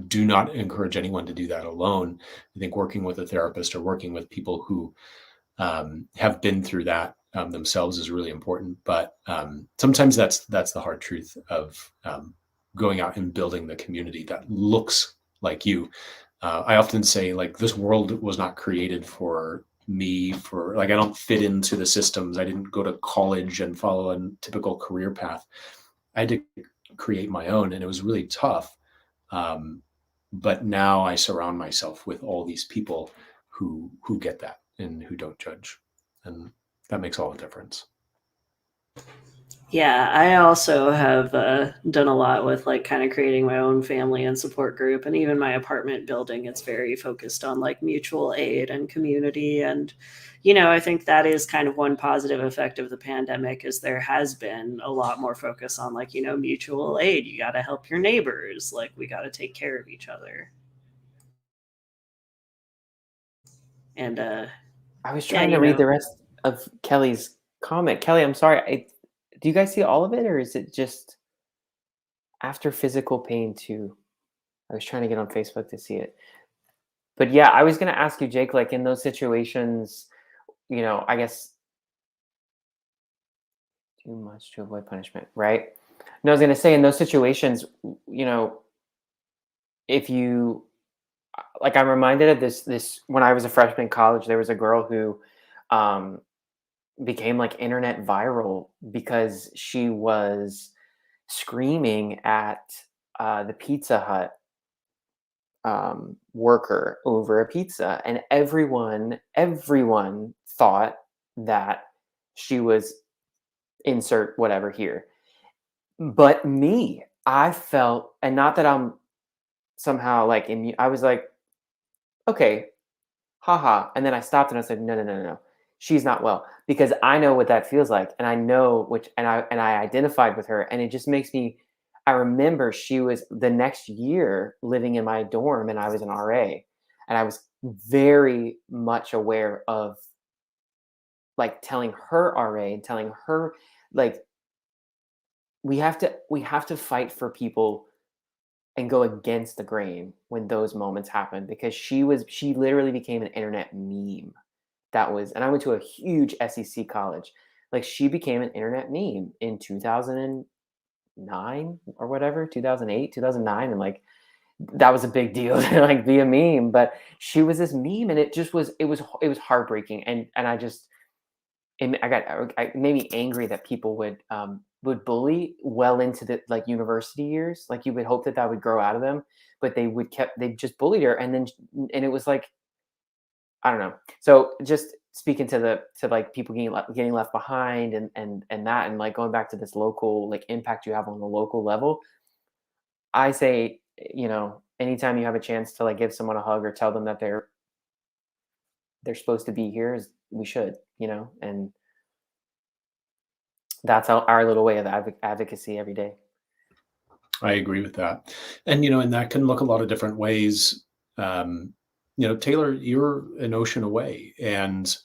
do not encourage anyone to do that alone. I think working with a therapist or working with people who have been through that themselves is really important. But sometimes that's the hard truth of going out and building the community that looks like you. I often say, like, this world was not created for me, for like, I don't fit into the systems. I didn't go to college and follow a typical career path. I had to create my own, and it was really tough. But now I surround myself with all these people who get that and who don't judge, and that makes all the difference. Yeah, I also have done a lot with like kind of creating my own family and support group, and even my apartment building. It's very focused on like mutual aid and community. And, you know, I think that is kind of one positive effect of the pandemic is there has been a lot more focus on like, you know, mutual aid. You got to help your neighbors. Like we got to take care of each other. And I was trying to read the rest of Kelly's comment. Kelly, I'm sorry. Do you guys see all of it, or is it just after physical pain too? I was trying to get on Facebook to see it. But yeah, I was going to ask you, Jake, like in those situations, you know, I guess too much to avoid punishment, right? No, I was going to say in those situations, you know, if you, like, I'm reminded of this when I was a freshman in college, there was a girl who became like internet viral because she was screaming at the Pizza Hut worker over a pizza, and everyone thought that she was insert whatever here. But me, I felt, and not that I'm somehow like I was like, okay, haha, and then I stopped and I said, no, she's not well, because I know what that feels like, and I know and I identified with her, and it just makes me. I remember she was the next year living in my dorm, and I was an RA, and I was very much aware of like telling her RA and telling her like we have to fight for people and go against the grain when those moments happen, because she literally became an internet meme. And I went to a huge SEC college. Like, she became an internet meme in 2009 or whatever, 2008, 2009. And like, that was a big deal to like be a meme, but she was this meme, and it was heartbreaking. And I made me angry that people would bully well into the like university years. Like, you would hope that would grow out of them, but they just bullied her. And it was like, I don't know. So just speaking to like people getting left behind and that, and like going back to this local like impact you have on the local level, I say, you know, anytime you have a chance to like give someone a hug or tell them that they're supposed to be here, we should, you know, and that's our little way of advocacy every day. I agree with that. And, you know, and that can look a lot of different ways. You know, Taylor, you're an ocean away, and,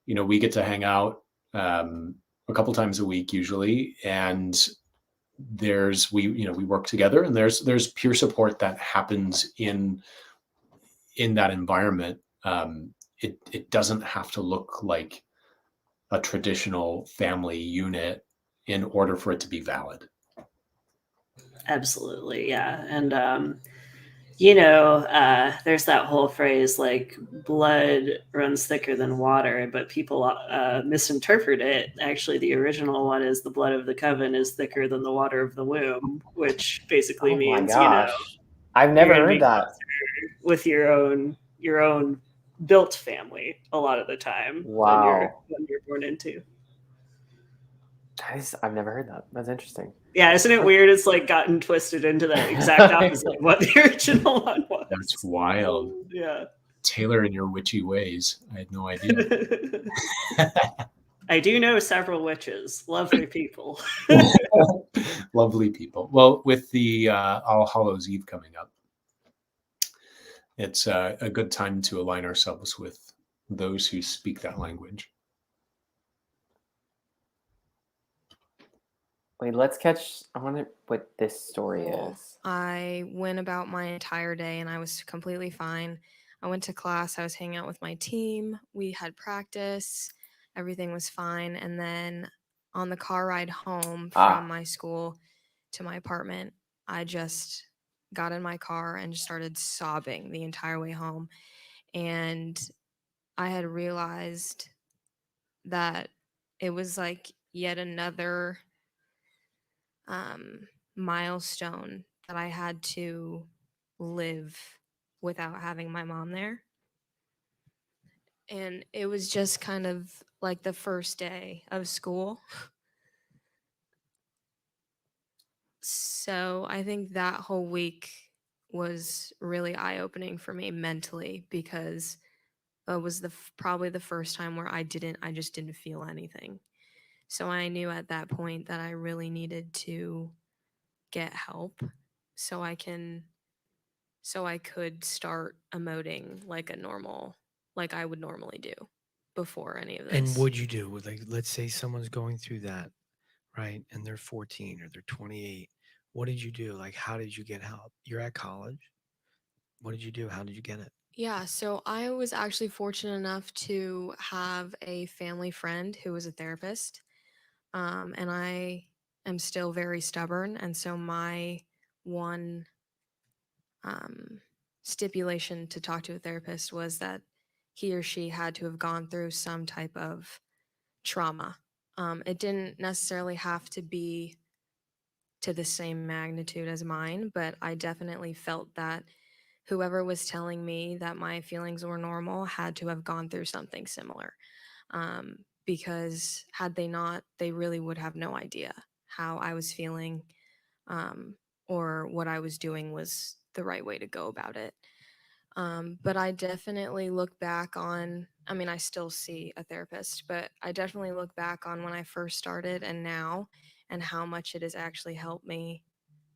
you know, we get to hang out a couple times a week usually. And we work together, and there's peer support that happens in that environment. It doesn't have to look like a traditional family unit in order for it to be valid. Absolutely. Yeah. And, you know, there's that whole phrase like blood runs thicker than water, but people misinterpret it. Actually, the original one is the blood of the coven is thicker than the water of the womb, which basically means, you know, I've never heard that. With your own built family a lot of the time. Wow. When you're born into. I've never heard that. That's interesting. Yeah, isn't it weird? It's like gotten twisted into the exact opposite of what the original one was. That's wild. Yeah. Taylor, in your witchy ways. I had no idea. I do know several witches, lovely people. Lovely people. Well, with the All Hallows Eve coming up, it's a good time to align ourselves with those who speak that language. Wait, let's catch on what this story Cool. is. I went about my entire day and I was completely fine. I went to class, I was hanging out with my team, we had practice, everything was fine. And then on the car ride home from my school to my apartment, I just got in my car and just started sobbing the entire way home. And I had realized that it was like yet another milestone that I had to live without having my mom there. And it was just kind of like the first day of school. So I think that whole week was really eye-opening for me mentally because it was probably the first time where I just didn't feel anything. So I knew at that point that I really needed to get help so I could start emoting like I would normally do before any of this. And what'd you do? Like, let's say someone's going through that, right? And they're 14 or they're 28. What did you do? Like, how did you get help? You're at college. What did you do? How did you get it? Yeah, so I was actually fortunate enough to have a family friend who was a therapist. And I am still very stubborn. And so my one stipulation to talk to a therapist was that he or she had to have gone through some type of trauma. It didn't necessarily have to be to the same magnitude as mine, but I definitely felt that whoever was telling me that my feelings were normal had to have gone through something similar. Because had they not, they really would have no idea how I was feeling or what I was doing was the right way to go about it. But I definitely look back on, I mean, I still see a therapist, but I definitely look back on when I first started and now, and how much it has actually helped me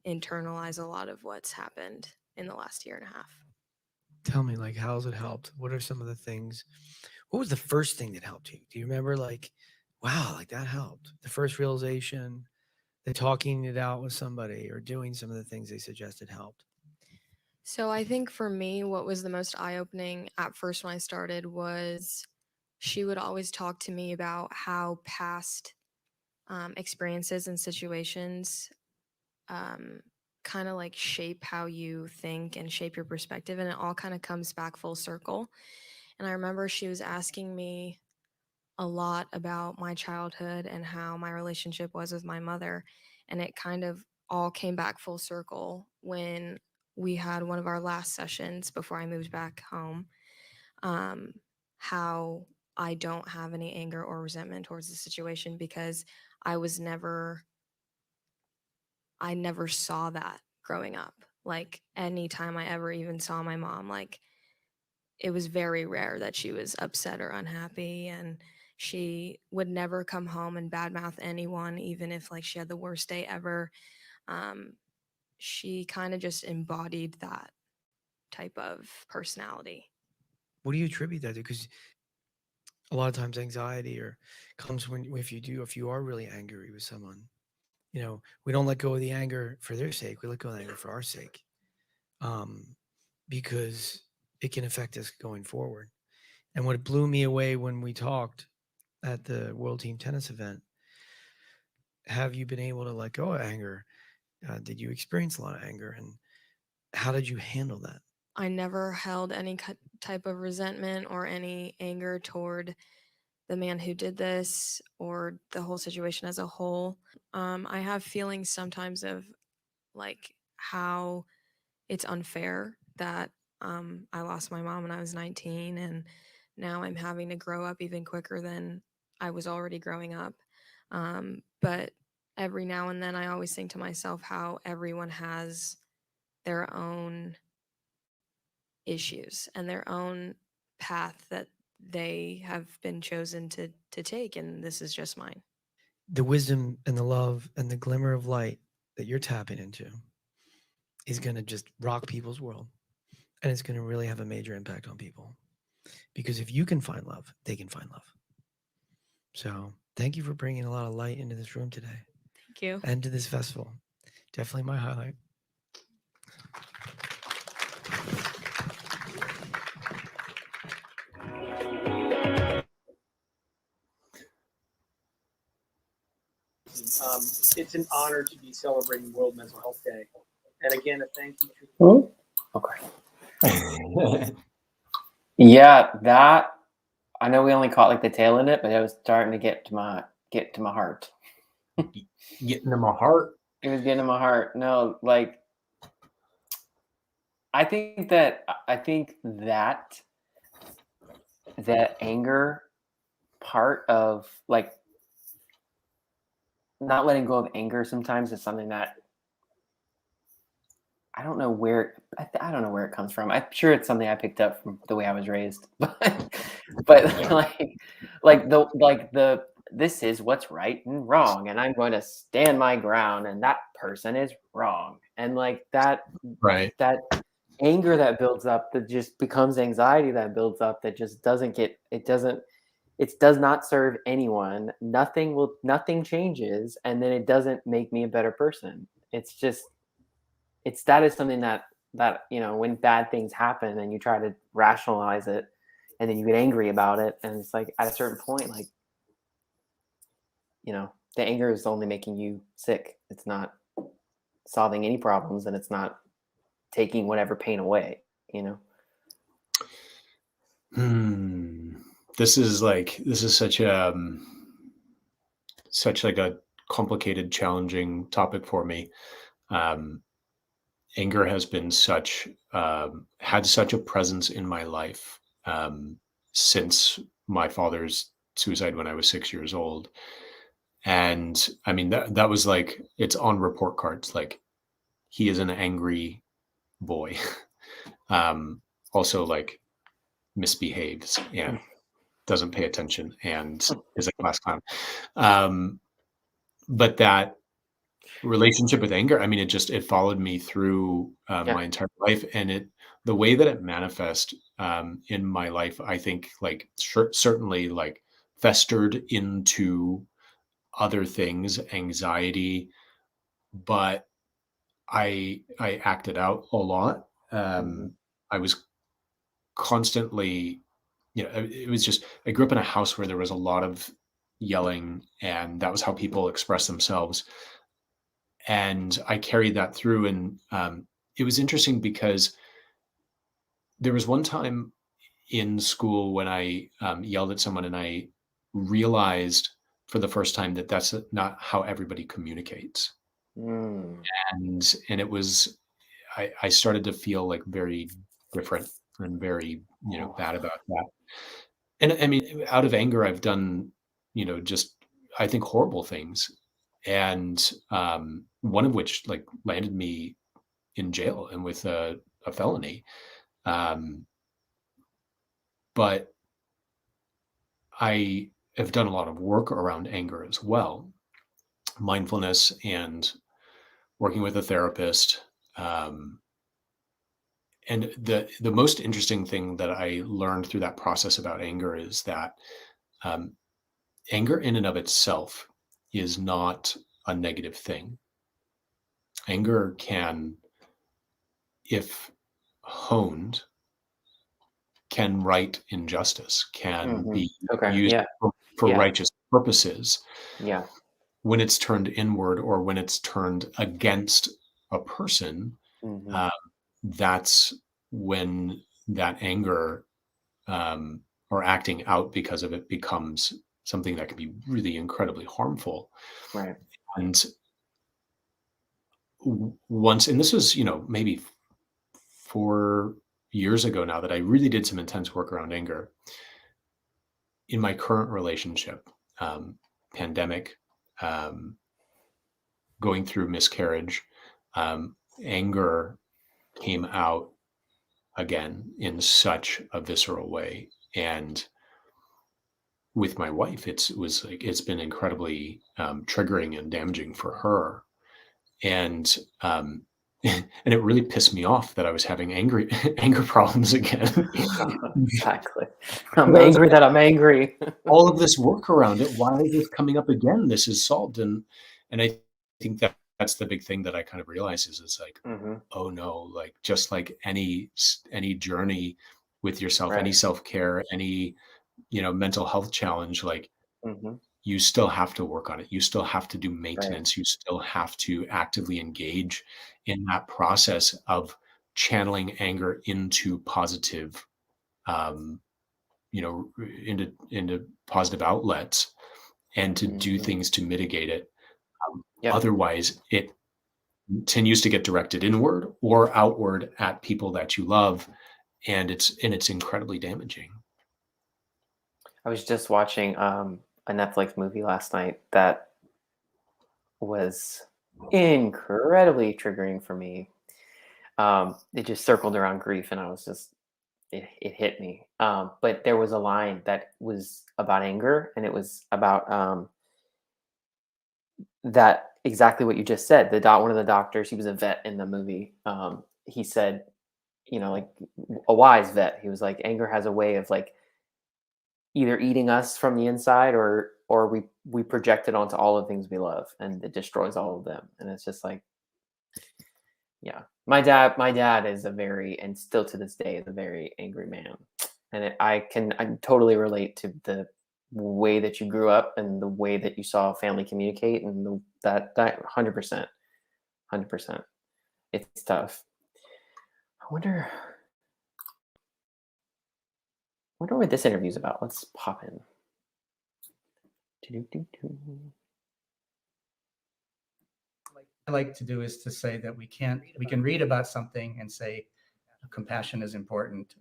internalize a lot of what's happened in the last year and a half. Tell me, like, how's it helped? What are some of the things? What was the first thing that helped you? Do you remember, like, wow, like that helped? The first realization, the talking it out with somebody or doing some of the things they suggested helped? So I think for me, what was the most eye-opening at first when I started was she would always talk to me about how past experiences and situations kind of like shape how you think and shape your perspective, and it all kind of comes back full circle. And I remember she was asking me a lot about my childhood and how my relationship was with my mother, and it kind of all came back full circle when we had one of our last sessions before I moved back home. How I don't have any anger or resentment towards the situation because I never saw that growing up. Like anytime I ever even saw my mom, like it was very rare that she was upset or unhappy, and she would never come home and badmouth anyone, even if like she had the worst day ever. She kind of just embodied that type of personality. What do you attribute that to? Because a lot of times anxiety or comes when if you are really angry with someone, we don't let go of the anger for their sake. We let go of the anger for our sake, because it can affect us going forward. And what blew me away when we talked at the World Team Tennis event, have you been able to let go of anger? Did you experience a lot of anger, and how did you handle that? I never held any type of resentment or any anger toward the man who did this or the whole situation as a whole. I have feelings sometimes of like how it's unfair that I lost my mom when I was 19, and now I'm having to grow up even quicker than I was already growing up. But every now and then I always think to myself how everyone has their own issues and their own path that they have been chosen to take, and this is just mine. The wisdom and the love and the glimmer of light that you're tapping into is going to just rock people's world. And it's going to really have a major impact on people. Because if you can find love, they can find love. So thank you for bringing a lot of light into this room today. Thank you. And to this festival. Definitely my highlight. It's an honor to be celebrating World Mental Health Day. And again, a thank you to Oh, okay. Yeah, that I know we only caught like the tail end of it, but it was starting to get to my heart. Getting to my heart. It was getting to my heart. No, like I think that anger part of like not letting go of anger sometimes is something that I don't know where I don't know where it comes from. I'm sure it's something I picked up from the way I was raised, but this is what's right and wrong, and I'm going to stand my ground, and that person is wrong, and like that anger that builds up that just becomes anxiety that builds up that just it does not serve anyone. Nothing changes, and then it doesn't make me a better person. That is something that when bad things happen and you try to rationalize it and then you get angry about it, and it's like at a certain point, like the anger is only making you sick. It's not solving any problems, and it's not taking whatever pain away. This is such like a complicated, challenging topic for me. Anger has been had such a presence in my life since my father's suicide when I was 6 years old. And I mean, that was like, it's on report cards, like he is an angry boy. Also like misbehaves and doesn't pay attention and is a class clown. But that relationship with anger, I mean, it followed me through my entire life, and the way that it manifests in my life, I think like certainly like festered into other things, anxiety, but I acted out a lot. I was constantly, it was just, I grew up in a house where there was a lot of yelling, and that was how people express themselves. And I carried that through. And it was interesting because there was one time in school when I yelled at someone, and I realized for the first time that that's not how everybody communicates. And it was, I started to feel like very different and very, bad about that. And I mean, out of anger, I've done, just, I think, horrible things. And one of which like landed me in jail and with a felony. But I have done a lot of work around anger as well. Mindfulness and working with a therapist. And the most interesting thing that I learned through that process about anger is that anger in and of itself is not a negative thing. Anger can, if honed, can right injustice, can be used for righteous purposes. Yeah. When it's turned inward or when it's turned against a person, that's when that anger or acting out because of it becomes something that can be really incredibly harmful. Right. And once, and this was, maybe 4 years ago now, that I really did some intense work around anger. In my current relationship, pandemic, going through miscarriage, anger came out again in such a visceral way. And with my wife, it's been incredibly triggering and damaging for her. And and it really pissed me off that I was having anger problems again. Exactly. I'm angry that I'm angry. All of this work around it. Why is this coming up again? This is solved. And I think that's the big thing that I kind of realize is like, oh no, like just like any journey with yourself, any self-care, any, mental health challenge, like you still have to work on it. You still have to do maintenance. You still have to actively engage in that process of channeling anger into positive, into positive outlets, and to do things to mitigate it. Otherwise, it continues to get directed inward or outward at people that you love, and it's incredibly damaging. I was just watching a Netflix movie last night that was incredibly triggering for me. It just circled around grief, and I was just it hit me. But there was a line that was about anger, and it was about that exactly what you just said. One of the doctors, he was a vet in the movie. He said, like a wise vet, he was like, anger has a way of like either eating us from the inside or we project it onto all the things we love, and it destroys all of them. And it's just like, yeah, my dad is and still to this day is a very angry man. And I totally relate to the way that you grew up and the way that you saw family communicate, and that 100%, it's tough. I wonder what this interview is about. Let's pop in. I like to do is to say that we can read about something and say compassion is important,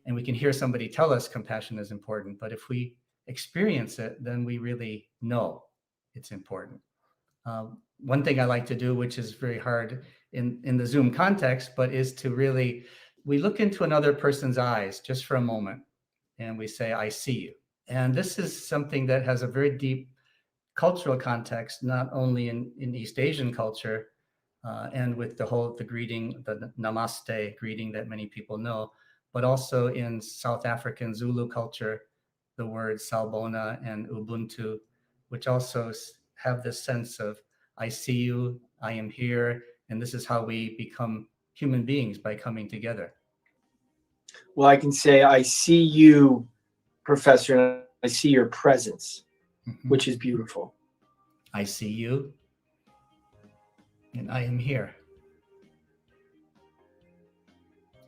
and we can hear somebody tell us compassion is important, but if we experience it, then we really know it's important. One thing I like to do, which is very hard in the Zoom context, but is to really, we look into another person's eyes just for a moment and we say, I see you. And this is something that has a very deep cultural context, not only in East Asian culture and with the greeting, the namaste greeting that many people know, but also in South African Zulu culture, the words Salbona and Ubuntu, which also have this sense of, I see you, I am here, and this is how we become human beings, by coming together. Well, I can say, I see you, Professor, and I see your presence, which is beautiful. I see you, and I am here.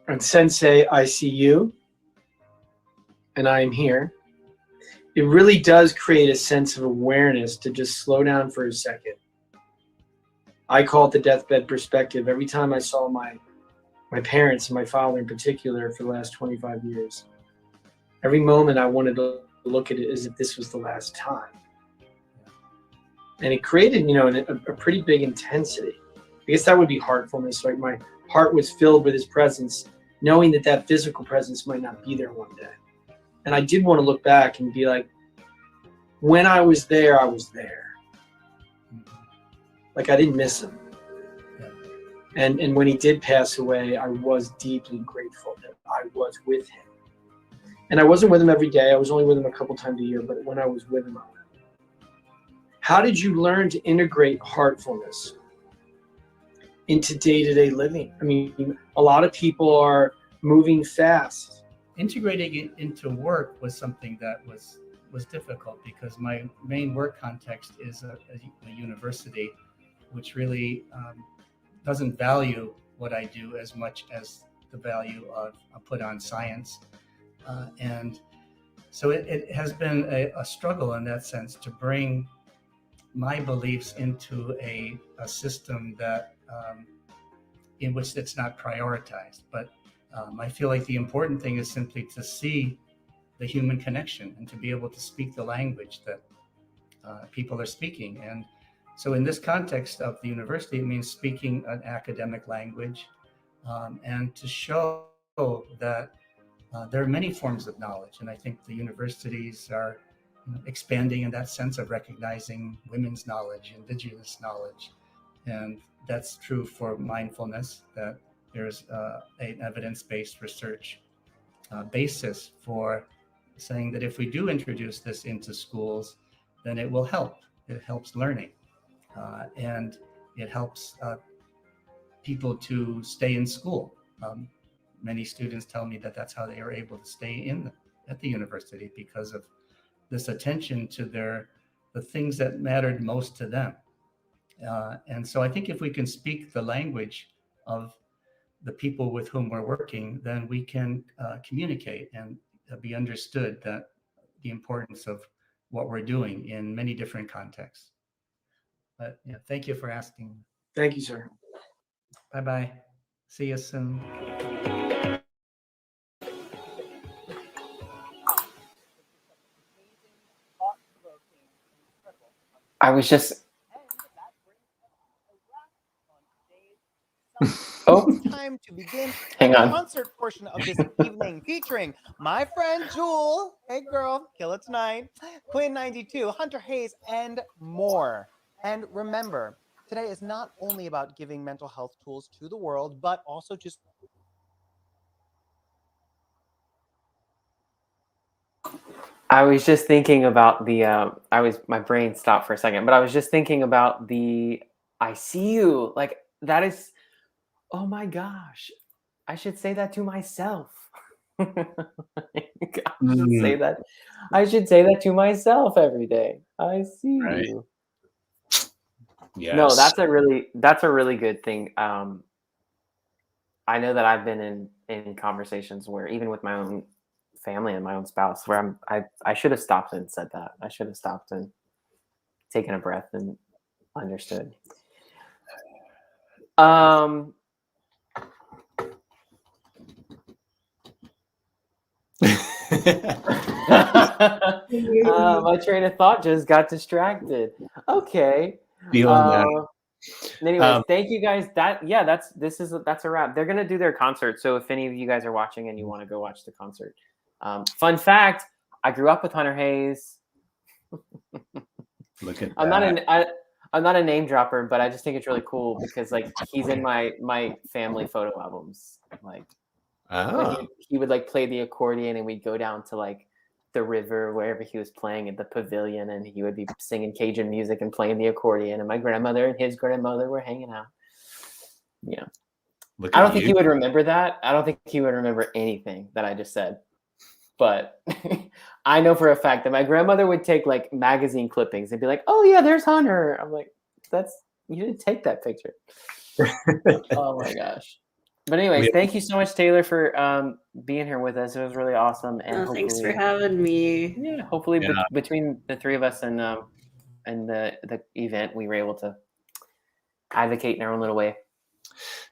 And Sensei, I see you, and I am here. It really does create a sense of awareness to just slow down for a second. I call it the deathbed perspective. Every time I saw my parents, and my father in particular, for the last 25 years, every moment I wanted to look at it as if this was the last time. And it created, a pretty big intensity. I guess that would be heartfulness, right? My heart was filled with his presence, knowing that physical presence might not be there one day. And I did want to look back and be like, when I was there, I was there. Like I didn't miss him. And when he did pass away, I was deeply grateful that I was with him. And I wasn't with him every day. I was only with him a couple times a year, but when I was with him, I was. How did you learn to integrate heartfulness into day-to-day living? I mean, a lot of people are moving fast. Integrating it into work was something that was difficult, because my main work context is a university, which really doesn't value what I do as much as the value of put on science. And so it has been a struggle in that sense to bring my beliefs into a system that in which it's not prioritized. But I feel like the important thing is simply to see the human connection and to be able to speak the language that people are speaking. And so in this context of the university, it means speaking an academic language and to show that There are many forms of knowledge, and I think the universities are expanding in that sense of recognizing women's knowledge, indigenous knowledge, and that's true for mindfulness, that there's an evidence-based research basis for saying that if we do introduce this into schools, then it will help. It helps learning, and it helps people to stay in school. Many students tell me that that's how they are able to stay at the university, because of this attention to the things that mattered most to them. And so I think if we can speak the language of the people with whom we're working, then we can communicate and be understood that the importance of what we're doing in many different contexts. But yeah, thank you for asking. Thank you, sir. Bye-bye. See you soon. I was just. Oh, time to begin hang the on. concert portion of this evening, featuring my friend Jewel, hey girl, kill it tonight, Quinn 92, Hunter Hayes, and more. And remember, today is not only about giving mental health tools to the world, but also just I was just thinking about the. My brain stopped for a second, but I was just thinking about the. I see you. Like that is. Oh my gosh, I should say that to myself. I should say that. I should say that to myself every day. I see you. Yes. No, that's a really good thing. I know that I've been in conversations where, even with my own family and my own spouse, where I should have stopped and said that. I should have stopped and taken a breath and understood. My train of thought just got distracted. Okay. Anyways, thank you guys. That's a wrap. They're gonna do their concert. So if any of you guys are watching and you want to go watch the concert, fun fact: I grew up with Hunter Hayes. Look at I'm that. I'm not a name dropper, but I just think it's really cool because like he's in my family photo albums. Like when he would like play the accordion and we'd go down to like the river, wherever he was playing at the pavilion, and he would be singing Cajun music and playing the accordion, and my grandmother and his grandmother were hanging out. Yeah. I don't think he would remember that. I don't think he would remember anything that I just said. But I know for a fact that my grandmother would take like magazine clippings and be like, "Oh yeah, there's Hunter." I'm like, you didn't take that picture. Oh my gosh. But anyways, thank you so much, Taylor, for being here with us. It was really awesome. And thanks for having me. Yeah, hopefully between the three of us and the event, we were able to advocate in our own little way.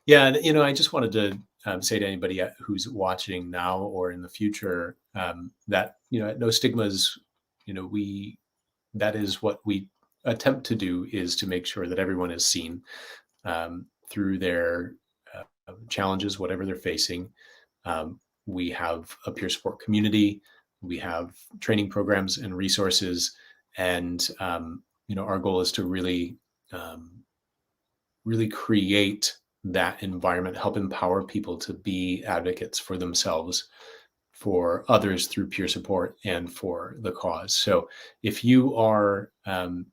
Yeah, and I just wanted to say to anybody who's watching now or in the future that at NoStigmas, that is what we attempt to do, is to make sure that everyone is seen through their challenges, whatever they're facing. We have a peer support community. We have training programs and resources, and our goal is to really create that environment, help empower people to be advocates for themselves, for others through peer support, and for the cause. So if you are in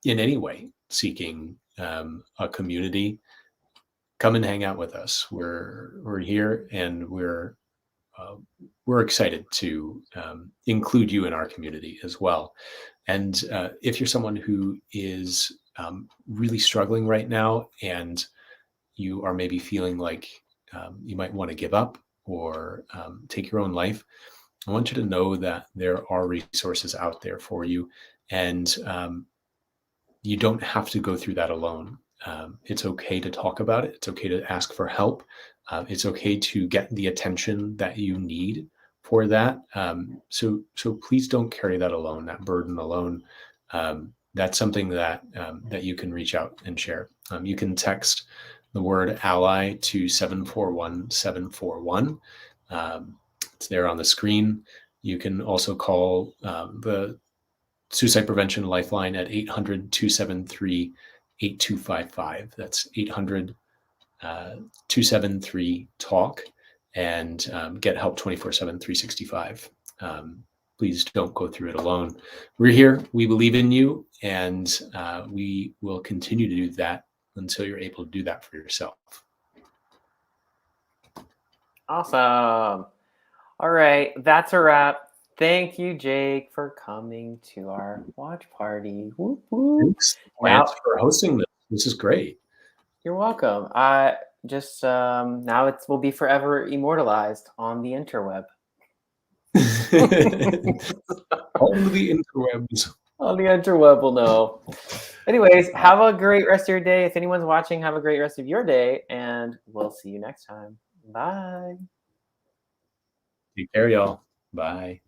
any way seeking a community, come and hang out with us. We're here, and we're excited to include you in our community as well. And if you're someone who is really struggling right now, and you are maybe feeling like you might want to give up or take your own life, I want you to know that there are resources out there for you, and you don't have to go through that alone. It's okay to talk about it. It's okay to ask for help. It's okay to get the attention that you need for that. So please don't carry that alone, that burden alone. That's something that you can reach out and share. You can text the word ally to 741-741. It's there on the screen. You can also call the Suicide Prevention Lifeline at 800-273-8255. That's 800-273-TALK, and get help 24/7, 365. Please don't go through it alone. We're here. We believe in you, and we will continue to do that until you're able to do that for yourself. Awesome. All right, that's a wrap. Thank you, Jake, for coming to our watch party. Whoop, whoop. Thanks, Lance, for hosting this. This is great. You're welcome. Just now it will be forever immortalized on the interweb. On the interwebs. On the interweb will know. Anyways, have a great rest of your day. If anyone's watching, have a great rest of your day, and we'll see you next time. Bye. Take care, y'all. Bye.